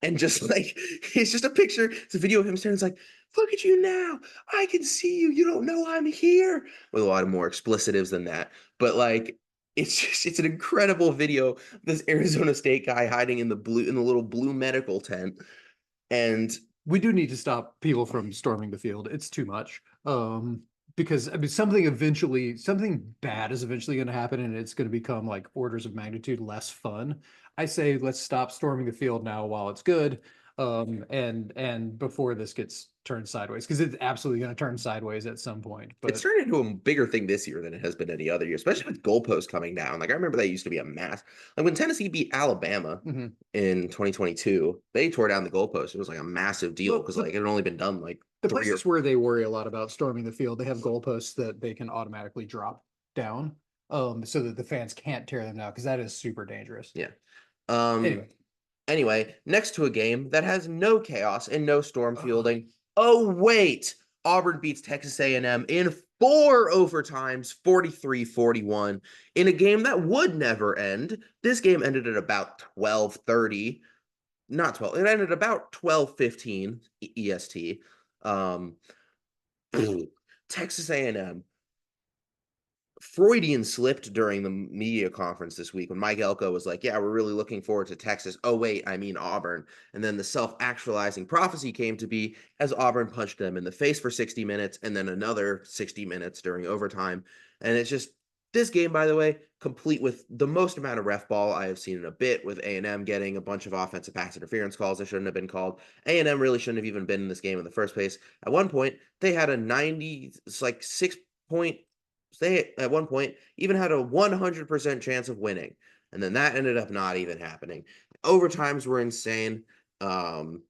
and just like, it's just a picture. It's a video of him standing. It's like, look at you now. I can see you. You don't know I'm here. With a lot of more explicitives than that. But like, it's an incredible video. This Arizona State guy hiding in the little blue medical tent. And we do need to stop people from storming the field. It's too much. Because I mean, something bad is eventually going to happen, and it's going to become like orders of magnitude less fun. I say let's stop storming the field now while it's good, and before this gets turned sideways, because it's absolutely going to turn sideways at some point. It's But turned into a bigger thing this year than it has been any other year, especially with goalposts coming down. Like I remember that used to be a mass. Like when Tennessee beat Alabama mhm. in 2022, they tore down the goalpost. It was like a massive deal Well, because like it had only been done like the three or places where they worry a lot about storming the field, they have goalposts that they can automatically drop down, so that the fans can't tear them down, because that is super dangerous. yeah. Um, Anyway, Anyway, next to a game that has no chaos and no storm uh, fielding. Oh wait, Auburn beats Texas A&M in 4 overtimes, 43-41, in a game that would never end. This game ended at about 12:30, not 12. It ended about 12:15 EST. Um, Texas A&M Freudian slipped during the media conference this week when Mike Elko was like, "Yeah, we're really looking forward to Texas." Oh wait, I mean Auburn. And then the self-actualizing prophecy came to be as Auburn punched them in the face for 60 minutes and then another 60 minutes during overtime. And it's just this game, by the way, complete with the most amount of ref ball I have seen in a bit, with A&M getting a bunch of offensive pass interference calls that shouldn't have been called. A&M really shouldn't have even been in this game in the first place. At one point, they had a 90, it's like 6 point. They at one point even had a 100% chance of winning, and then that ended up not even happening. Overtimes were insane. Um,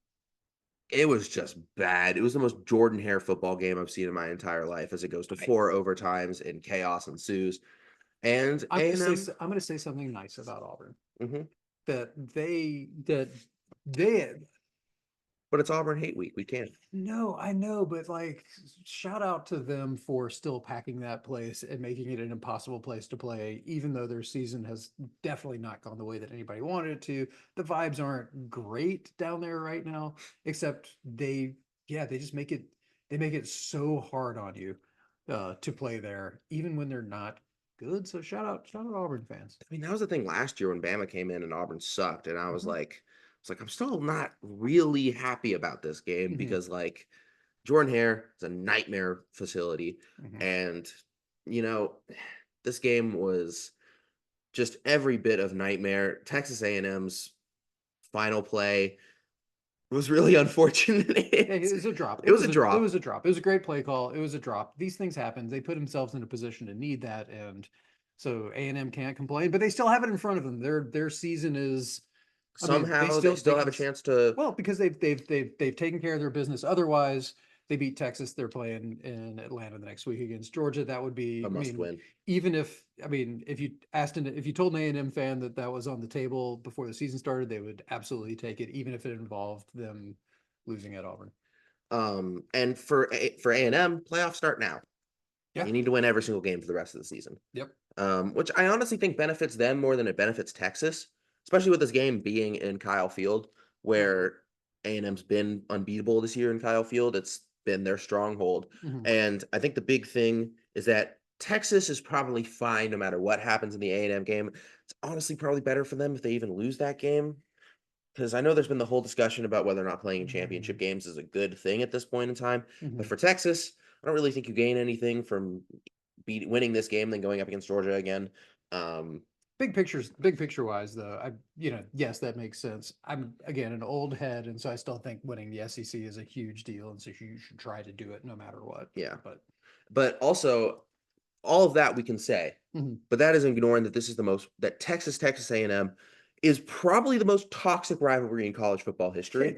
it was just bad. It was the most Jordan Hare football game I've seen in my entire life, as it goes to I, 4 overtimes and chaos ensues. And A&M, I'm gonna say something nice about Auburn, mhm. that they But it's Auburn hate week. We can't. no, I know, but like, shout out to them for still packing that place and making it an impossible place to play, even though their season has definitely not gone the way that anybody wanted it to. The vibes aren't great down there right now, except yeah, they just they make it so hard on you to play there, even when they're not good. So shout out Auburn fans. I mean, that was the thing last year when Bama came in and Auburn sucked, and I Mhm, was like, I'm still not really happy about this game mhm, because like Jordan Hare is a nightmare facility. mhm. And, you know, this game was just every bit of nightmare. Texas A&M's final play was really unfortunate. Yeah, it was a drop. It was a It drop. was a drop. It was a great play call. It was a drop. These things happen. They put themselves in a position to need that, and so A&M can't complain. But they still have it in front of them. Their season is. I mean, Somehow they they still have can a chance to well, because they've taken care of their business. Otherwise, they beat Texas. They're playing in Atlanta the next week against Georgia. That would be. a I must mean, win. even if I mean, if you told an A&M fan that that was on the table before the season started, they would absolutely take it, even if it involved them losing at Auburn. And for A&M, playoffs start now. Yeah. You need to win every single game for the rest of the season. Yep. Which I honestly think benefits them more than it benefits Texas, especially with this game being in Kyle Field, Mhm. where A&M's been unbeatable this year in Kyle Field. It's been their stronghold. Mhm. And I think the big thing is that Texas is probably fine no matter what happens in the A&M game. It's honestly probably better for them if they even lose that game, because I know there's been the whole discussion about whether or not playing in championship Mhm. games is a good thing at this point in time. But Mhm. for Texas, I don't really think you gain anything from winning this game than going up against Georgia again. Um, Big picture wise, though, yes, that makes sense. I'm again an old head, and so I still think winning the SEC is a huge deal, and so you should try to do it no matter what. yeah, But but also all of that we can say, mhm. but that is ignoring that this is the most that Texas A&M is probably the most toxic rivalry in college football history,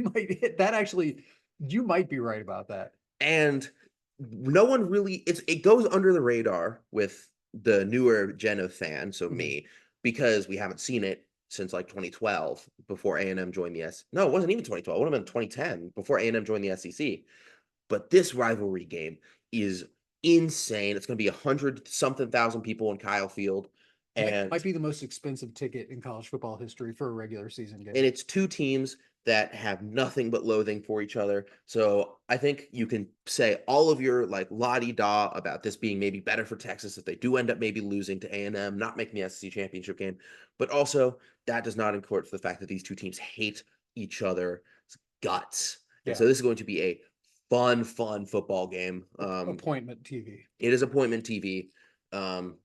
That actually, you might be right about that. and no one really it goes under the radar with the newer gen of fans, so Mhm. me, because we haven't seen it since like 2012 before A&M joined the S. No, it wasn't even 2012. It would have been 2010 before A&M joined the SEC. But this rivalry game is insane. It's going to be 100 something thousand people in Kyle Field, and Might be the most expensive ticket in college football history for a regular season game. it's two teams that have nothing but loathing for each other. So I think you can say all of your like la di da about this being maybe better for Texas if they do end up maybe losing to A&M, not making the SEC championship game. But also that does not accord for the fact that these two teams hate each other's guts. And Yeah. so this is going to be a fun football game. Appointment TV. It is appointment TV.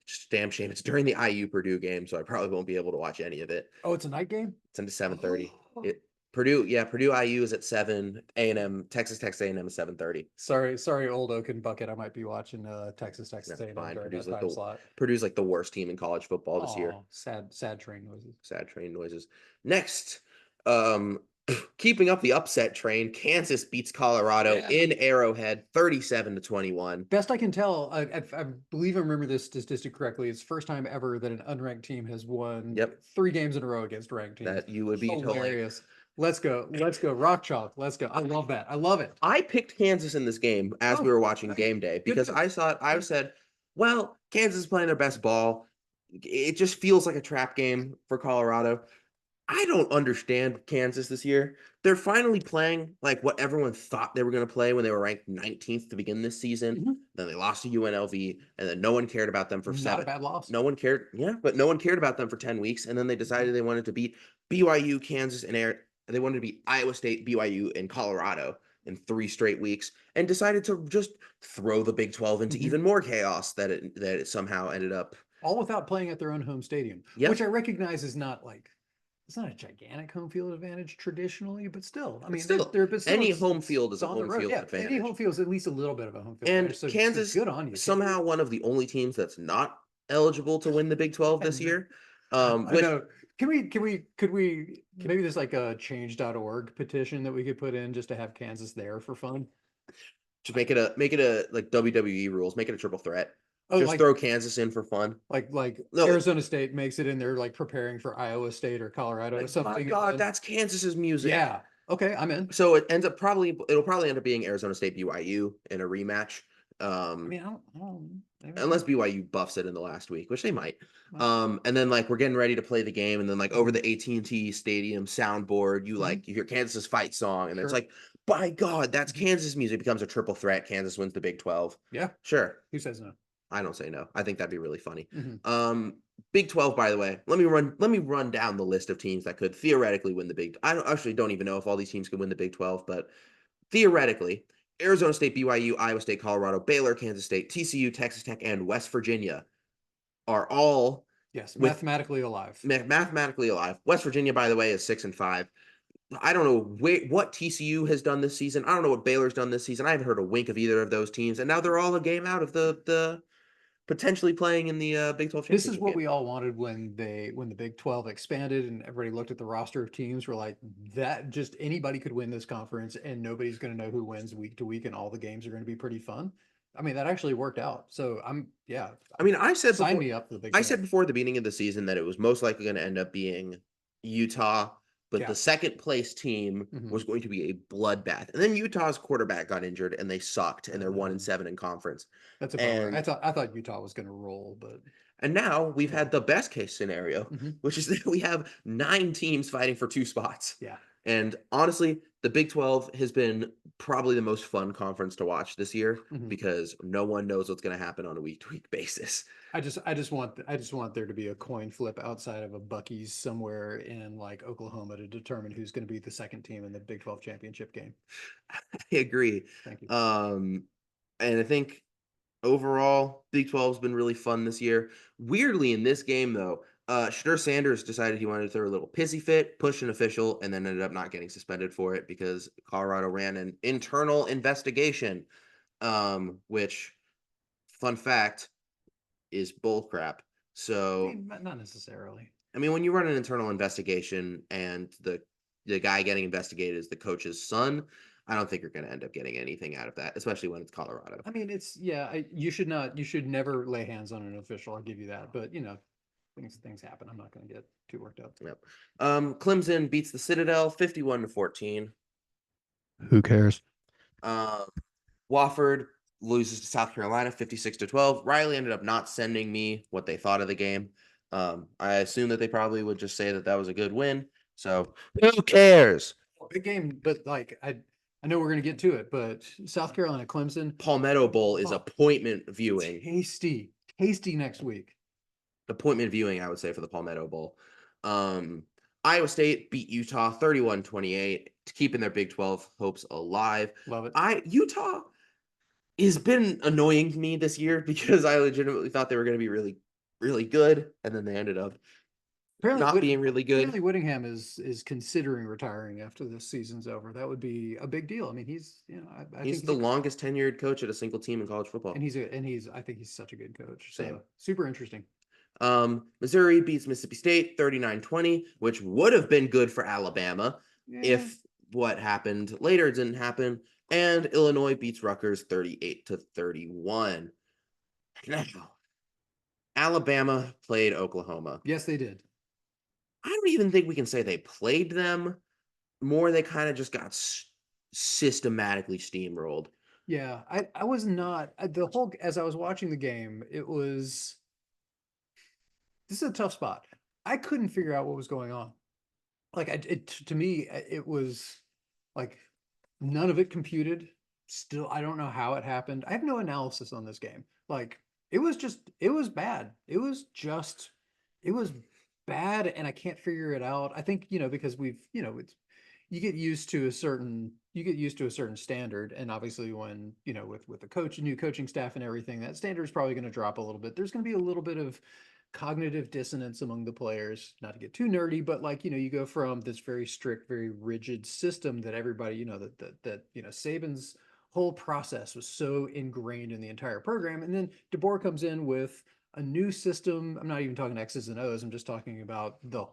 Just damn shame it's during the IU Purdue game, so I probably won't be able to watch any of it. Oh, it's a night game? It's into 7:30. Oh. It Purdue IU is at 7. A&M Texas A&M is 7:30. Sorry, old Oaken bucket. I might be watching Texas That's A&M fine. during that time slot. Purdue's like the worst team in college football this year. Oh, sad train noises. Sad train noises. Next, um, keeping up the upset train, Kansas beats Colorado in Arrowhead, 37-21. Best I can tell, I believe I remember this statistic correctly. It's the first time ever that an unranked team has won 3 games in a row against ranked teams. That you would be hilarious. Let's go. Rock chalk. Let's go. I love that. I love it. I picked Kansas in this game as we were watching game day because I said, well, Kansas is playing their best ball. It just feels like a trap game for Colorado. I don't understand Kansas this year. They're finally playing like what everyone thought they were going to play when they were ranked 19th to begin this season. Then they lost to UNLV, and then no one cared about them for Not 7. a bad loss. No one cared. Yeah, but no one cared about them for 10 weeks, and then they decided they wanted to beat BYU, Kansas, and they wanted to beat Iowa State, BYU, and Colorado in 3 straight weeks, and decided to just throw the Big 12 into even more chaos that it somehow ended up. All without playing at their own home stadium, which I recognize is not like, it's not a gigantic home field advantage traditionally, but still, I mean, any home field is a home field advantage. Any home field is at least a little bit of a home field and advantage. So Kansas, good on you. Somehow one of the only teams that's not eligible to win the Big 12 this year. Which, could maybe there's like a change.org petition that we could put in just to have Kansas there for fun? Just make it a like WWE rules, make it a triple threat. Oh, just throw Kansas in for fun. Arizona State makes it in there, like preparing for Iowa State or Colorado or something. My God, that's Kansas's music. Yeah. Okay, I'm in. So it'll probably end up being Arizona State BYU in a rematch. I mean, I don't unless BYU buffs it in the last week, which they might. And then like we're getting ready to play the game, and then like over the AT&T Stadium soundboard, you hear Kansas's fight song, and it's like, by God, that's Kansas music. It becomes a triple threat. Kansas wins the Big 12. Yeah, sure. Who says no? I don't say no. I think that'd be really funny. Big 12, by the way, let me run down the list of teams that could theoretically win the Big. I don't even know if all these teams could win the Big 12, but theoretically, Arizona State, BYU, Iowa State, Colorado, Baylor, Kansas State, TCU, Texas Tech, and West Virginia are all mathematically alive. Mathematically alive. West Virginia, by the way, is 6-5. I don't know what TCU has done this season. I don't know what Baylor's done this season. I haven't heard a wink of either of those teams, and now they're all a game out of the potentially playing in the Big 12 championship. This is what we all wanted when the Big 12 expanded and everybody looked at the roster of teams. We're like, that just anybody could win this conference and nobody's going to know who wins week to week, and all the games are going to be pretty fun. I mean, that actually worked out. So I mean, I said sign me up for the Big 12. I said before the beginning of the season that it was most likely going to end up being Utah, but the second place team was going to be a bloodbath. And then Utah's quarterback got injured and they sucked, and they're 1-7 in conference. That's a bummer. I thought Utah was going to roll, but and now we've had the best case scenario, which is that we have 9 teams fighting for 2 spots. Yeah. And honestly, the Big 12 has been probably the most fun conference to watch this year because no one knows what's going to happen on a week-to-week basis. I just want there to be a coin flip outside of a Buc-ee's somewhere in like Oklahoma to determine who's going to be the second team in the Big 12 championship game. I agree. Thank you. And I think overall, Big 12 has been really fun this year. Weirdly, in this game, though, Shedeur Sanders decided he wanted to throw a little pissy fit, push an official, and then ended up not getting suspended for it because Colorado ran an internal investigation, which, fun fact, is bullcrap. So not necessarily. I mean, when you run an internal investigation and the guy getting investigated is the coach's son, I don't think you're going to end up getting anything out of that, especially when it's Colorado. I mean, you should never lay hands on an official. I'll give you that, but things happen. I'm not going to get too worked up. Yep. Clemson beats the Citadel 51-14. Who cares? Wofford loses to South Carolina 56-12. Riley ended up not sending me what they thought of the game. I assume that they probably would just say that was a good win. So who cares? Big game, but like I know we're going to get to it, but South Carolina, Clemson. Palmetto Bowl is appointment viewing. Tasty next week. Appointment viewing, I would say, for the Palmetto Bowl. Iowa State beat Utah 31-28, keeping their Big 12 hopes alive. Love it. Utah has been annoying me this year because I legitimately thought they were going to be really, really good, and then they ended up not being really Apparently good. Whittingham is considering retiring after this season's over. That would be a big deal. I mean, he's I He's think he's the a longest tenured coach at a single team in college and football. he's I think he's such a good coach. Same. So super interesting. Missouri beats Mississippi State 39-20, which would have been good for Alabama Yeah. if what happened later didn't happen. And Illinois beats Rutgers 38-31. Now, Alabama played Oklahoma. Yes, they did. I don't even think we can say they played them. More, they kind of just got systematically steamrolled. Yeah, I was not the whole as I was watching the game, it was this is a tough spot. I couldn't figure out what was going on. Like to me, it was like none of it computed. Still, I don't know how it happened. I have no analysis on this game. Like it was bad. It was bad, and I can't figure it out. I think, because it's you get used to a certain standard, and obviously when, with the coach, new coaching staff and everything, that standard is probably going to drop a little bit. There's going to be a little bit of cognitive dissonance among the players, not to get too nerdy, but like, you go from this very strict, very rigid system that everybody, Saban's whole process was so ingrained in the entire program. And then DeBoer comes in with a new system. I'm not even talking X's and O's. I'm just talking about The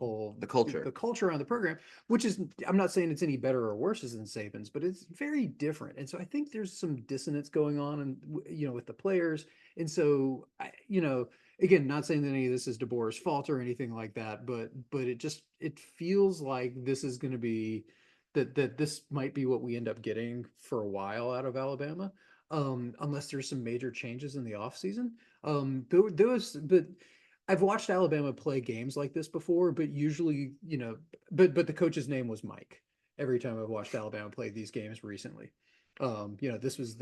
culture. the culture around the program, which is, I'm not saying it's any better or worse than Saban's, but it's very different. And so I think there's some dissonance going on, and with the players. And so, again, not saying that any of this is DeBoer's fault or anything like that, but it feels like this is going to be that this might be what we end up getting for a while out of Alabama, unless there's some major changes in the offseason. But I've watched Alabama play games like this before, but usually, but the coach's name was Mike every time I've watched Alabama play these games recently. This was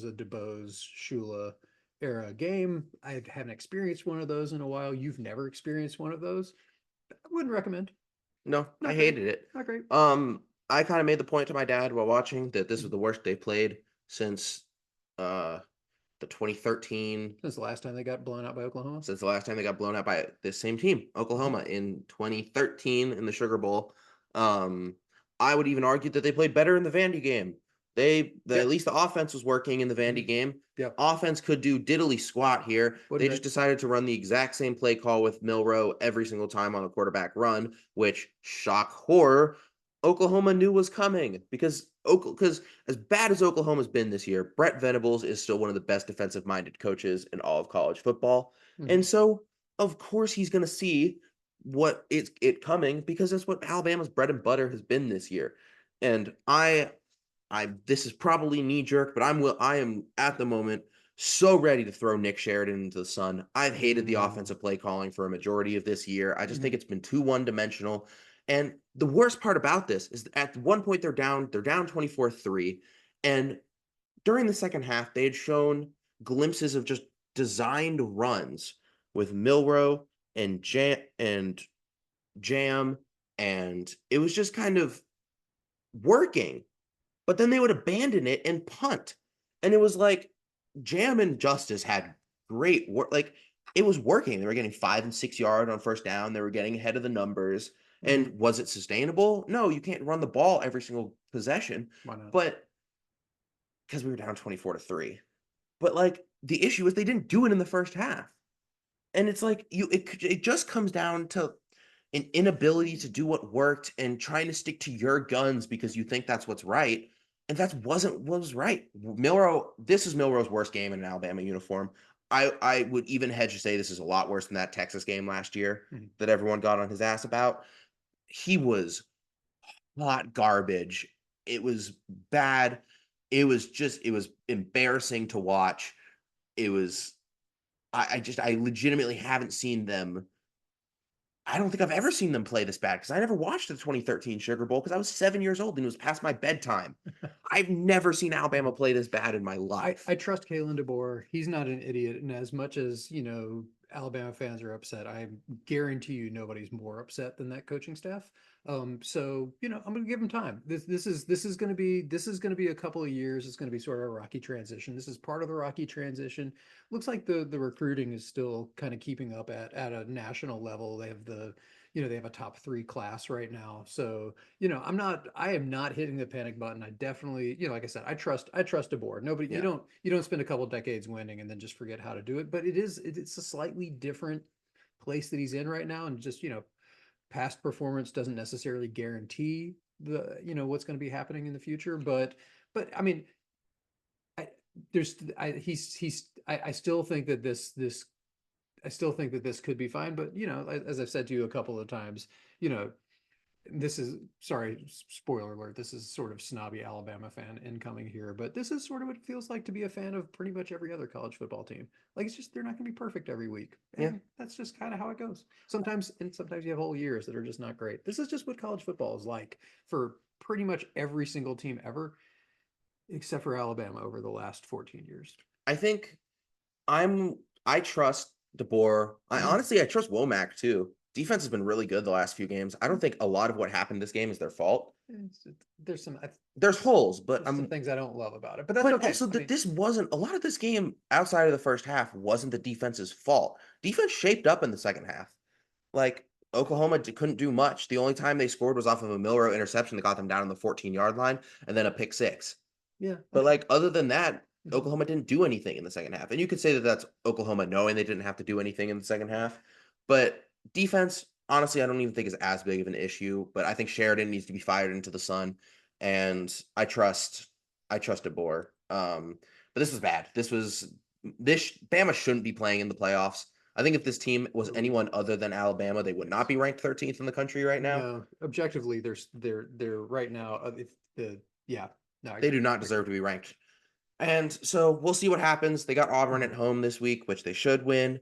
a DeBose Shula era game. I haven't experienced one of those in a while. You've never experienced one of those. I wouldn't recommend. No, I Not great. hated it. Not great. I kind of made the point to my dad while watching that this was the worst they played since uh the 2013 Since the last time they got blown out by Oklahoma. since the last time they got blown out by this same team, Oklahoma, in 2013 in the Sugar Bowl. I would even argue that they played better in the Vandy game. At least the offense was working in the Vandy game. Yep. Offense could do diddly squat here. What They did just I- decided to run the exact same play call with Milroe every single time on a quarterback run, which, shock horror, Oklahoma knew was coming because as bad as Oklahoma's been this year, Brett Venables is still one of the best defensive-minded coaches in all of college football. Mhm. And so, of course, he's going to see what it's coming, because that's what Alabama's bread and butter has been this year. And this is probably knee jerk, but I am at the moment so ready to throw Nick Sheridan into the sun. I've hated the offensive play calling for a majority of this year. I just think it's been too one-dimensional. And the worst part about this is at one point they're down 24-3. And during the second half, they had shown glimpses of just designed runs with Milroe and Jam, and it was just kind of working. But then they would abandon it and punt. And it was like Jam and Justice had great work. Like, it was working. They were getting 5 and 6 yards on first down. They were getting ahead of the numbers. And was it sustainable? No, you can't run the ball every single possession. Why not? But because we were down 24-3. But like, the issue is they didn't do it in the first half. And it's like it just comes down to an inability to do what worked and trying to stick to your guns because you think that's what's right. And that wasn't what was right. This is Milroe's worst game in an Alabama uniform. I would even hedge to say this is a lot worse than that Texas game last year that everyone got on his ass about. He was hot garbage. It was bad. It was embarrassing to watch. It was I legitimately haven't seen them. I don't think I've ever seen them play this bad because I never watched the 2013 Sugar Bowl because I was 7 years old and it was past my bedtime. I've never seen Alabama play this bad in my life. I trust Kalen DeBoer. He's not an idiot. And as much as, Alabama fans are upset. I guarantee you nobody's more upset than that coaching staff. So I'm going to give them time. This is going to be a couple of years. It's going to be sort of a rocky transition. This is part of the rocky transition. Looks like the recruiting is still kind of keeping up at a national level. They have they have a top three class right now. So I am not hitting the panic button. I definitely, like I said, I trust DeBoer. Nobody, Yeah. you don't spend a couple decades winning and then just forget how to do it. But it's a slightly different place that he's in right now, and just past performance doesn't necessarily guarantee what's going to be happening in the future. But I mean, I there's I he's I still think that this I still think that this could be fine. But as I've said to you a couple of times, you know this is, sorry, spoiler alert, this is sort of snobby Alabama fan incoming here, but this is sort of what it feels like to be a fan of pretty much every other college football team. Like, it's just, they're not going to be perfect every week, Yeah. and that's just kind of how it goes sometimes. And sometimes you have whole years that are just not great. This is just what college football is like for pretty much every single team ever, except for Alabama over the last 14 years. I think I trust DeBoer. I trust Womack too. Defense has been really good the last few games. I don't think a lot of what happened this game is their fault. There's some There's holes, but there's some things I don't love about it, but that's but okay. also I mean, this wasn't a lot of this game outside of the first half wasn't the defense's fault. Defense shaped up in the second half. Like Oklahoma couldn't do much. The only time they scored was off of a Milrow interception that got them down on the 14-yard line, and then a pick six. yeah, But okay. like other than that, Mhm. Oklahoma didn't do anything in the second half. And you could say that that's Oklahoma knowing they didn't have to do anything in the second half. But defense, honestly, I don't even think is as big of an issue. But I think Sheridan needs to be fired into the sun, and I trust DeBoer. But this was bad. This Bama shouldn't be playing in the playoffs. I think if this team was anyone other than Alabama, they would not be ranked 13th in the country right now. No, objectively, they're right now. If yeah, no, I They agree. do not I agree. deserve to be ranked. And so we'll see what happens. They got Auburn at Mhm. home this week, which they should win.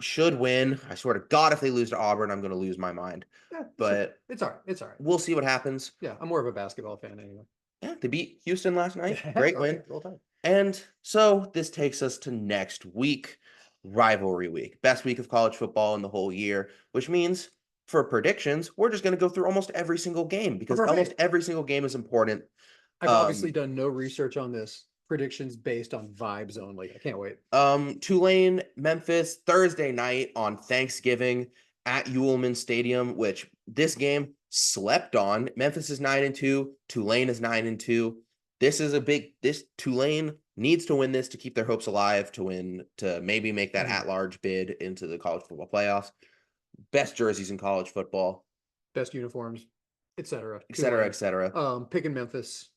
Should win. I swear to God, if they lose to Auburn, I'm going to lose my mind. Yeah, But it's all right. It's all right. we'll see what happens. Yeah, I'm more of a basketball fan anyway. Yeah, they beat Houston last night. Yeah, Great right. win. Roll Tide. And so this takes us to next week, rivalry week. Best week of college football in the whole year, which means for predictions, we're just going to go through almost every single game because almost Right. every single game is important. I've obviously done no research on this. Predictions based on vibes only. I can't wait. Tulane, Memphis, Thursday night on Thanksgiving at Uelman Stadium, which this game slept on. Memphis is 9-2, Tulane is 9-2. This Tulane needs to win this to keep their hopes alive to maybe make that at-large bid into the college football playoffs. Best jerseys in college football, Best uniforms, etc. et cetera, et cetera. Picking Memphis.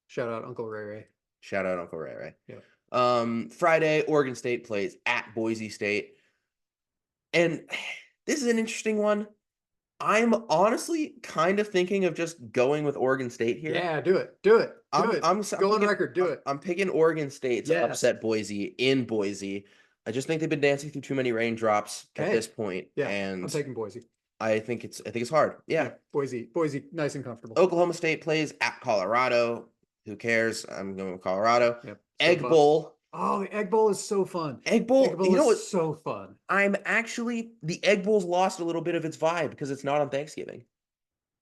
Shout out Uncle Ray Ray. Shout out Uncle Ray Ray. Yeah. Friday, Oregon State plays at Boise State. And this is an interesting one. I'm honestly kind of thinking of just going with Oregon State here. Yeah, do it. Do it. Do I'm it. I'm Go on picking, record. Do it. I'm picking Oregon State to Yes. upset Boise in Boise. I just think they've been dancing through too many raindrops at this point, Yeah, and I'm taking Boise. I think it's hard. Yeah. Boise, nice and comfortable. Oklahoma State plays at Colorado. Who cares? I'm going with Colorado. Yep. Egg Bowl. Oh, the Egg Bowl is so fun. Egg Bowl. You know what? So fun. The Egg Bowl's lost a little bit of its vibe because it's not on Thanksgiving.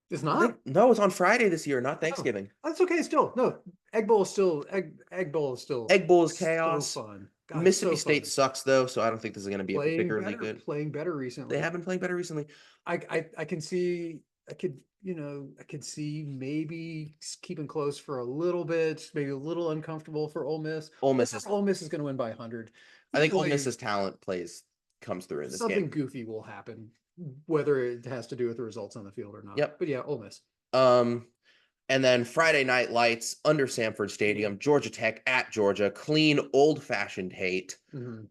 It's not? No, it's on Friday this year, not Thanksgiving. Oh, that's okay still. No, Egg Bowl is still Egg Bowl is still Egg Bowl is chaos. So fun. God, Mississippi so State fun. sucks though, so I don't think this is going to be particularly good. Playing better recently. They have been playing better recently. I can see I could see maybe keeping close for a little bit, maybe a little uncomfortable for Ole Miss. Ole Miss is going to win by 100. I think Ole Miss's talent comes through in this Something game. goofy will happen, whether it has to do with the results on the field or not. Yep. But yeah, Ole Miss. And then Friday night lights under Sanford Stadium, Georgia Tech at Georgia, clean old-fashioned hate. Mm-hmm.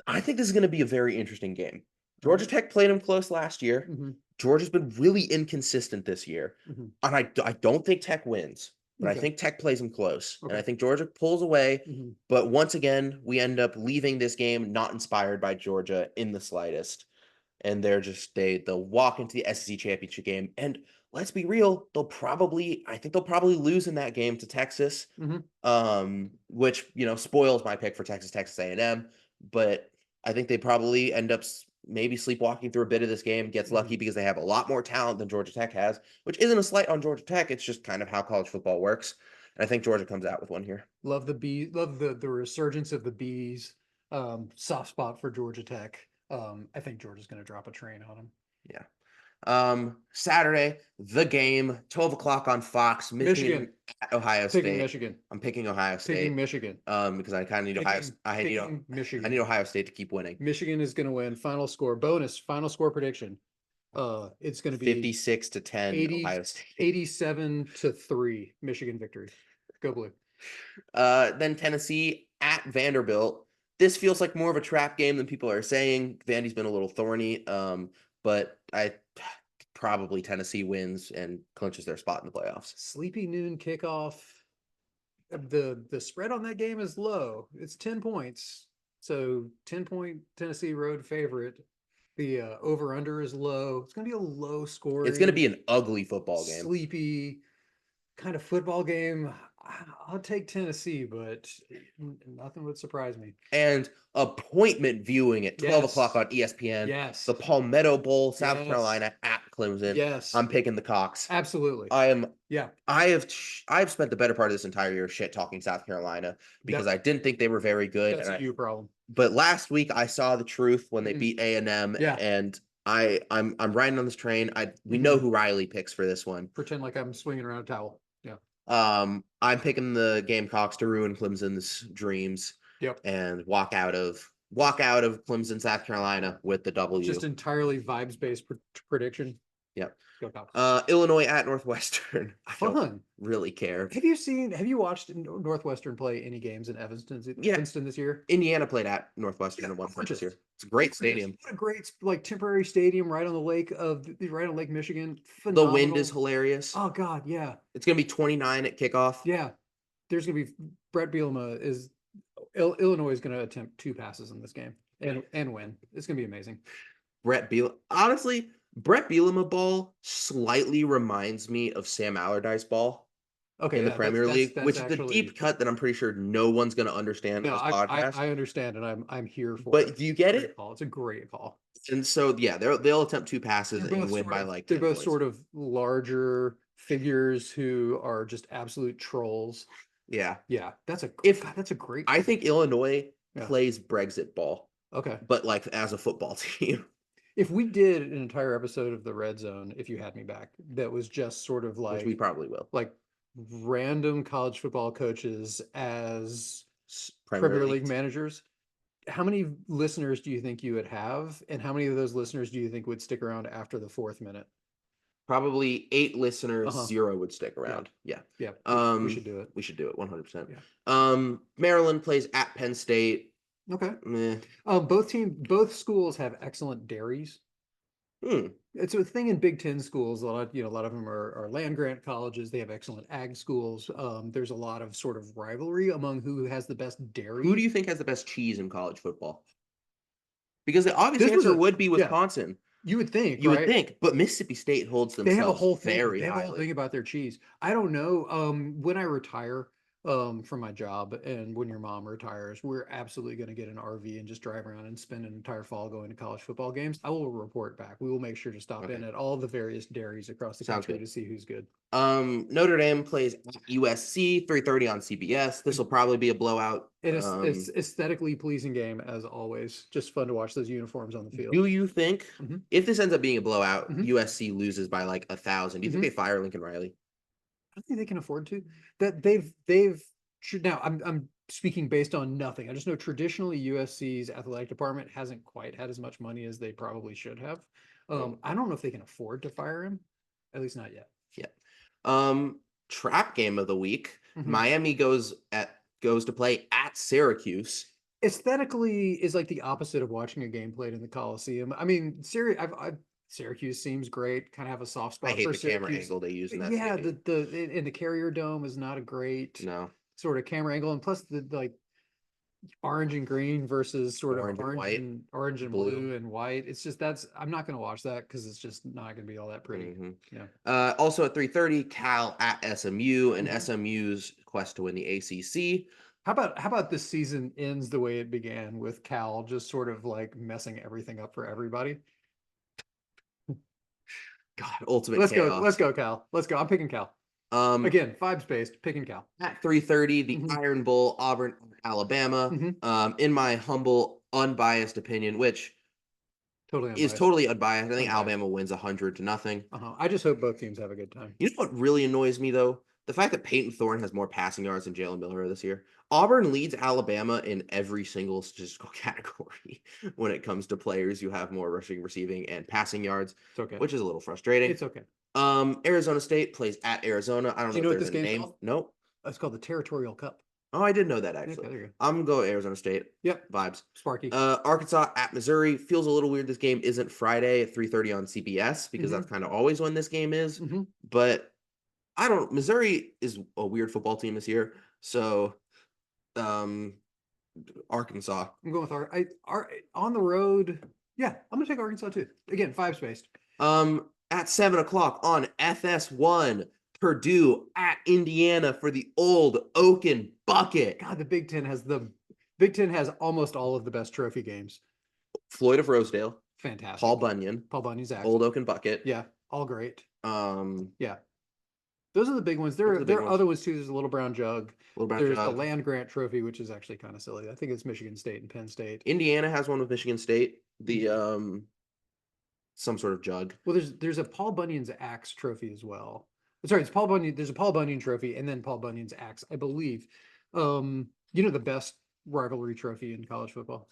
I think this is going to be a very interesting game. Georgia Tech played them close last year. Mm-hmm. Georgia's been really inconsistent this year. Mm-hmm. And I don't think Tech wins, but I think Tech plays them close. And I think Georgia pulls away. Mm-hmm. But once again, we end up leaving this game not inspired by Georgia in the slightest. And they'll walk into the SEC championship game. And let's be real, I think they'll probably lose in that game to Texas. Mm-hmm. Which, spoils my pick for Texas A&M. But I think they probably end up maybe sleepwalking through a bit of this game, gets lucky Mhm. because they have a lot more talent than Georgia Tech has, which isn't a slight on Georgia Tech. It's just kind of how college football works. And I think Georgia comes out with one here. Love the bee, love the resurgence of the bees. Soft spot for Georgia Tech. I think Georgia's going to drop a train on them. Yeah. Saturday, the game, 12 o'clock on Fox, Michigan, Michigan at Ohio picking State. Michigan, I'm picking Ohio picking State. Michigan, Because I kind of need picking I need Michigan. Ohio State to keep winning. Michigan is going to win. Final score, bonus, final score prediction. It's going to be 56-10 80, Ohio State. 87-3 Michigan victory. Go blue. Then Tennessee at Vanderbilt. This feels like more of a trap game than people are saying. Vandy's been a little thorny, but I probably Tennessee wins and clinches their spot in the playoffs. Sleepy noon kickoff. The spread on that game is low. It's 10 points. So 10-point Tennessee road favorite. The over under is low. It's going to be a low scoring. It's going to be an ugly football game. Sleepy kind of football game. I'll take Tennessee, but nothing would surprise me. And appointment viewing at 12 o'clock on ESPN. Yes. The Palmetto Bowl, South Yes. Carolina at Clemson. Yes. I'm picking the Cox. Absolutely. Yeah. I've spent the better part of this entire year shit talking South Carolina because I didn't think they were very good. That's a problem. But last week I saw the truth when they beat A&M. Yeah. And I'm riding on this train. We know who Riley picks for this one. Pretend like I'm swinging around a towel. Yeah. I'm picking the Gamecocks to ruin Clemson's dreams. Yep. And walk out of Clemson, South Carolina with the W. Just entirely vibes based prediction. Yep. Go Cox. Illinois at Northwestern. I don't really care. Have you watched Northwestern play any games in Evanston this year? Indiana played at Northwestern at one point this year. It's a great stadium. What a great temporary stadium right on Lake Michigan. Phenomenal. The wind is hilarious. Oh God, yeah. It's gonna be 29 at kickoff. Yeah. There's gonna be Brett Bielema Illinois is gonna attempt 2 passes in this game and win. It's gonna be amazing. Honestly, Brett Bielema ball slightly reminds me of Sam Allardyce ball in the Premier League, which is the deep cut that I'm pretty sure no one's going to understand. No, I understand, and I'm here for it. But do you get it? It's a great call. And so, yeah, they'll attempt 2 passes and win by like 10 They're both points. sort of larger figures who are just absolute trolls. Yeah. Yeah, that's a great I think Illinois plays Brexit ball. Okay. But like as a football team. If we did an entire episode of the Red Zone, if you had me back, that was just sort of like, which we probably will, like random college football coaches as Premier League managers, how many listeners do you think you would have? And how many of those listeners do you think would stick around after the 4th minute? Probably 8 listeners, 0 would stick around. Yeah. We should do it. We should do it 100%. Yeah. Maryland plays at Penn State. Okay. Both schools have excellent dairies. It's a thing in Big Ten schools. A lot of them are land grant colleges. They have excellent ag schools. There's a lot of sort of rivalry among who has the best dairy. Who do you think has the best cheese in college football? Because the obvious answer would be Wisconsin. You would think, you would think, but Mississippi State holds themselves they have a whole thing, very they have highly. a whole thing about their cheese. I don't know. When I retire from my job, and when your mom retires, we're absolutely going to get an RV and just drive around and spend an entire fall going to college football games. I will report back. We will make sure to stop in at all the various dairies across the country to see who's good. Notre Dame plays at USC, 3:30 on CBS. This will probably be a blowout. It's aesthetically pleasing game as always. Just fun to watch those uniforms on the field. Do you think if this ends up being a blowout, USC loses by like 1,000? Do you think they fire Lincoln Riley? I don't think they can afford to. That now. I'm speaking based on nothing. I just know traditionally USC's athletic department hasn't quite had as much money as they probably should have. I don't know if they can afford to fire him. At least not yet. Yeah. Trap game of the week. Miami goes to play at Syracuse. Aesthetically is like the opposite of watching a game played in the Coliseum. I mean, Syracuse seems great. Kind of have a soft spot. I hate for the Syracuse. camera angle they use in that. Yeah, the Carrier Dome is not a great sort of camera angle, and plus the like orange and green versus sort of orange and blue and white. It's just I'm not going to watch that because it's just not going to be all that pretty. Yeah. Also at 3:30, Cal at SMU and SMU's quest to win the ACC. how about this season ends the way it began with Cal just sort of like messing everything up for everybody? God, ultimate Let's chaos. go, Cal. Let's go. I'm picking Cal. Um, Again, five spaced, picking Cal. at 3:30, the Hmm. Iron Bowl, Auburn, Alabama. Hmm. In my humble, unbiased opinion, which Totally is unbiased. totally unbiased, I think Unbiased. Alabama wins 100-0. I just hope both teams have a good time. You know what really annoys me though? The fact that Peyton Thorne has more passing yards than Jalen Miller this year. Auburn leads Alabama in every single statistical category when it comes to players who have more rushing, receiving, and passing yards, It's okay. which is a little frustrating. It's okay. Arizona State plays at Arizona. I don't Do know you know if what there's this a game's name. called? Nope. It's called the Territorial Cup. Oh, I did know that Yeah, actually. okay, there you go. I'm going Arizona State. Yep. Vibes. Sparky. Arkansas at Missouri feels a little weird. This game isn't Friday at 3:30 on CBS because Hmm. that's kind of always when this game is. Hmm. But I don't. Missouri is a weird football team this year, so um, Arkansas. I'm going with on the road. Yeah, I'm gonna take Arkansas too. Again, five spaced. At 7 o'clock on FS1, Purdue at Indiana for the old Oaken Bucket. God, the Big Ten has almost all of the best trophy games. Floyd of Rosedale, Paul Fantastic. Bunyan, Paul Bunyan's Old excellent. Oaken Bucket. Yeah, all great. Um, Yeah, those are the big ones. those are There the there big are ones. other ones too. There's a Little Brown Jug. Little Brown There's the Jug. Land Grant Trophy, which is actually kind of silly. I think it's Michigan State and Penn State. Indiana has one with Michigan State. The Mhm. some sort of jug. Well, there's a Paul Bunyan's Axe Trophy as well. Sorry, it's Paul Bunyan. There's a Paul Bunyan Trophy and then Paul Bunyan's Axe, I believe. The best rivalry trophy in college football,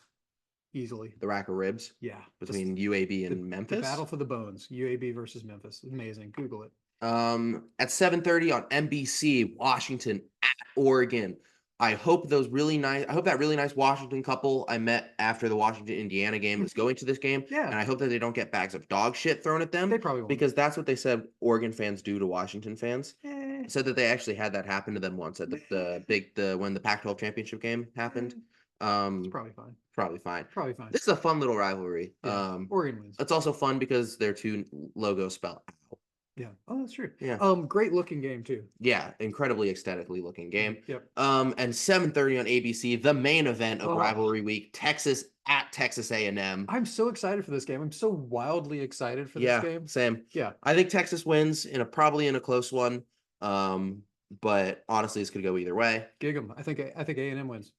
easily. The rack of ribs Yeah, between UAB the and the Memphis. battle for the bones, UAB versus Memphis. Amazing. Google it. At 7:30 on NBC, Washington at Oregon. I hope that really nice Washington couple I met after the Washington Indiana game is going to this game. Yeah. And I hope that they don't get bags of dog shit thrown at them. They probably won't. Because that's what they said Oregon fans do to Washington fans. Eh, Said that they actually had that happen to them once at when the Pac-12 championship game happened. it's probably fine. Probably fine. Probably fine. This is a fun little rivalry. Yeah. Oregon wins. It's also fun because their two logos spell out. Yeah. Oh, that's true. Yeah. Great looking game too. Yeah, incredibly aesthetically looking game. Yep. And 7:30 on ABC, the main event of Oh. rivalry week, Texas at Texas A&M. I'm so excited for this game. I'm so wildly excited for this game. Same. Yeah. I think Texas wins probably in a close one. But honestly, this could go either way. Gig 'em. I think A&M wins.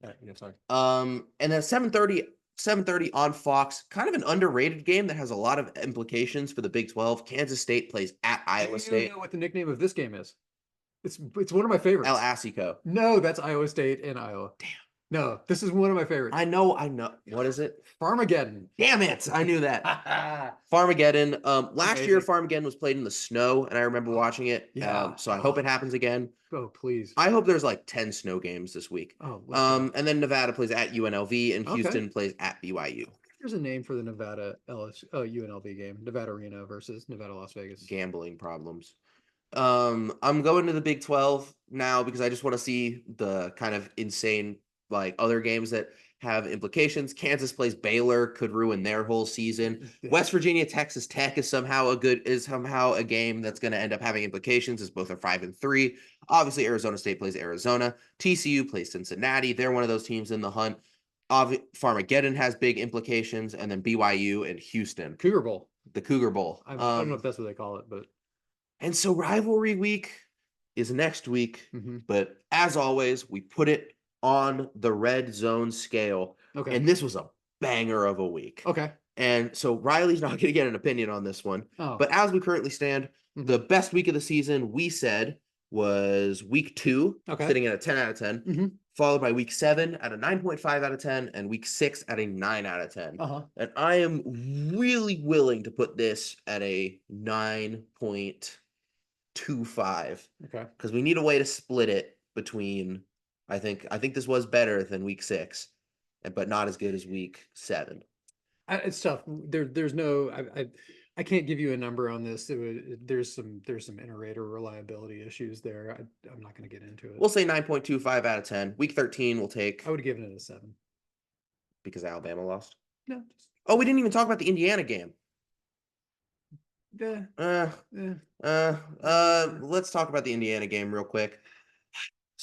Yeah, sorry. And then 7:30 on Fox, kind of an underrated game that has a lot of implications for the Big 12. Kansas State plays at Iowa State. Do you know what the nickname of this game is? It's one of my favorites. El Asico. No, that's Iowa State and Iowa. Damn. No, this is one of my favorites. I know. What is it? Farmageddon. Damn it! I knew that. Farmageddon. Last year Farmageddon was played in the snow, and I remember watching it. Yeah. So I hope it happens again. Oh, please. I hope there's like 10 snow games this week. Oh, let's go. And then Nevada plays at UNLV, and Okay. Houston plays at BYU. There's a name for the Nevada UNLV game. Nevada Arena versus Nevada Las Vegas. Gambling problems. I'm going to the Big 12 now because I just want to see the kind of insane like other games that have implications. Kansas plays Baylor, could ruin their whole season. West Virginia, Texas Tech is somehow a game that's going to end up having implications as both are 5-3. Obviously, Arizona State plays Arizona. TCU plays Cincinnati. They're one of those teams in the hunt. Farmageddon has big implications, and then BYU and Houston. Cougar Bowl. The Cougar Bowl. I don't know if that's what they call it, but. And so rivalry week is next week. Mm-hmm. But as always, we put it on the red zone scale. Okay. And this was a banger of a week. Okay. And so Riley's not going to get an opinion on this one. Oh. But as we currently stand, the best week of the season, we said, was week 2, sitting at a 10 out of 10, followed by week 7 at a 9.5 out of 10, and week 6 at a 9 out of 10. And I am really willing to put this at a 9.25. Okay. Because we need a way to split it between. I think this was better than week 6, but not as good as week 7. It's tough. There's no. I can't give you a number on this. There's some iterator reliability issues there. I'm not going to get into it. We'll say 9.25 out of 10. Week 13 we'll take. I would have given it a 7 because Alabama lost. No. Oh, we didn't even talk about the Indiana game. Yeah. Let's talk about the Indiana game real quick.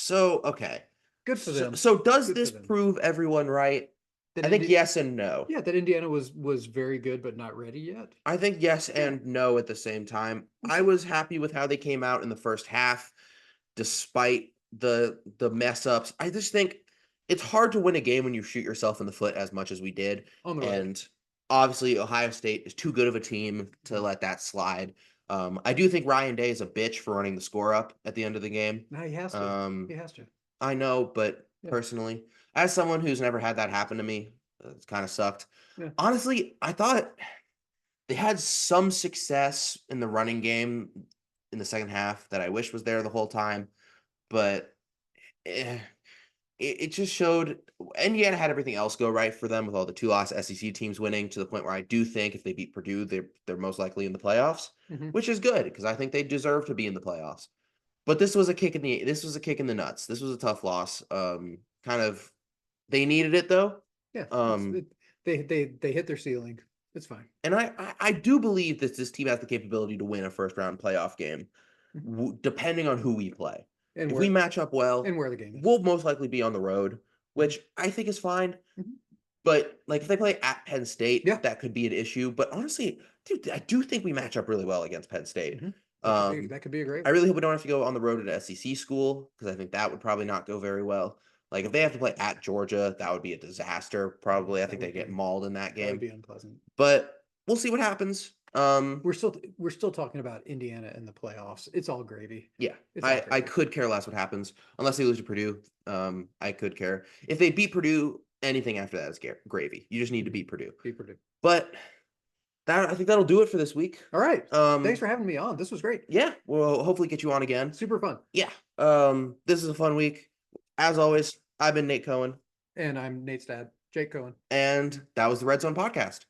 So, okay. Good for So, them. so does Good for this them. prove everyone right? That I think Indi yes and no. Yeah, that Indiana was very good, but not ready yet. I think yes Yeah. and no at the same time. I Okay. was happy with how they came out in the first half, despite the mess ups. I just think it's hard to win a game when you shoot yourself in the foot as much as we did. On the road. And obviously, Ohio State is too good of a team to Mhm. let that slide. I do think Ryan Day is a bitch for running the score up at the end of the game. No, he has to. He Um, has to. I know, but Yeah. personally, as someone who's never had that happen to me, it's kind of sucked. Yeah. Honestly, I thought they had some success in the running game in the second half that I wish was there the whole time, but eh, it just showed Indiana had everything else go right for them with all the two-loss SEC teams winning to the point where I do think if they beat Purdue, they're most likely in the playoffs, Hmm. which is good because I think they deserve to be in the playoffs. But this was a kick in the nuts. This was a tough loss. Kind of they needed it though. Yeah. Um, They hit their ceiling. It's fine. and I do believe that this team has the capability to win a first round playoff game, Mhm. depending on who we play. And If we match up well, where the game is. we'll most likely be on the road, Mhm. which I think is fine. Mhm. But like if they play at Penn State, Yeah. that could be an issue. But honestly, dude, I do think we match up really well against Penn State. Hmm. Um, That could be a great I one. really hope we don't have to go on the road to an SEC school because I think that would probably not go very well. Like if they have to play at Georgia, that would be a disaster. Probably, I That think they would get be mauled in that that would game. be unpleasant. But we'll see what happens. We're still talking about Indiana in the playoffs. It's all gravy. Yeah, It's all I gravy. could care less what happens unless they lose to Purdue. I could care if they beat Purdue. Anything after that is gravy. You just need to Mhm. beat Purdue. Be Purdue. But that I think that'll do it for this week. All right. Thanks Um, for having me on. This was great. yeah, we'll hopefully get you on again. Super fun. Yeah. This is a fun week. As always, I've been Nate Cohen, And I'm Nate's dad, Jake Cohen. and that was the Red Zone Podcast.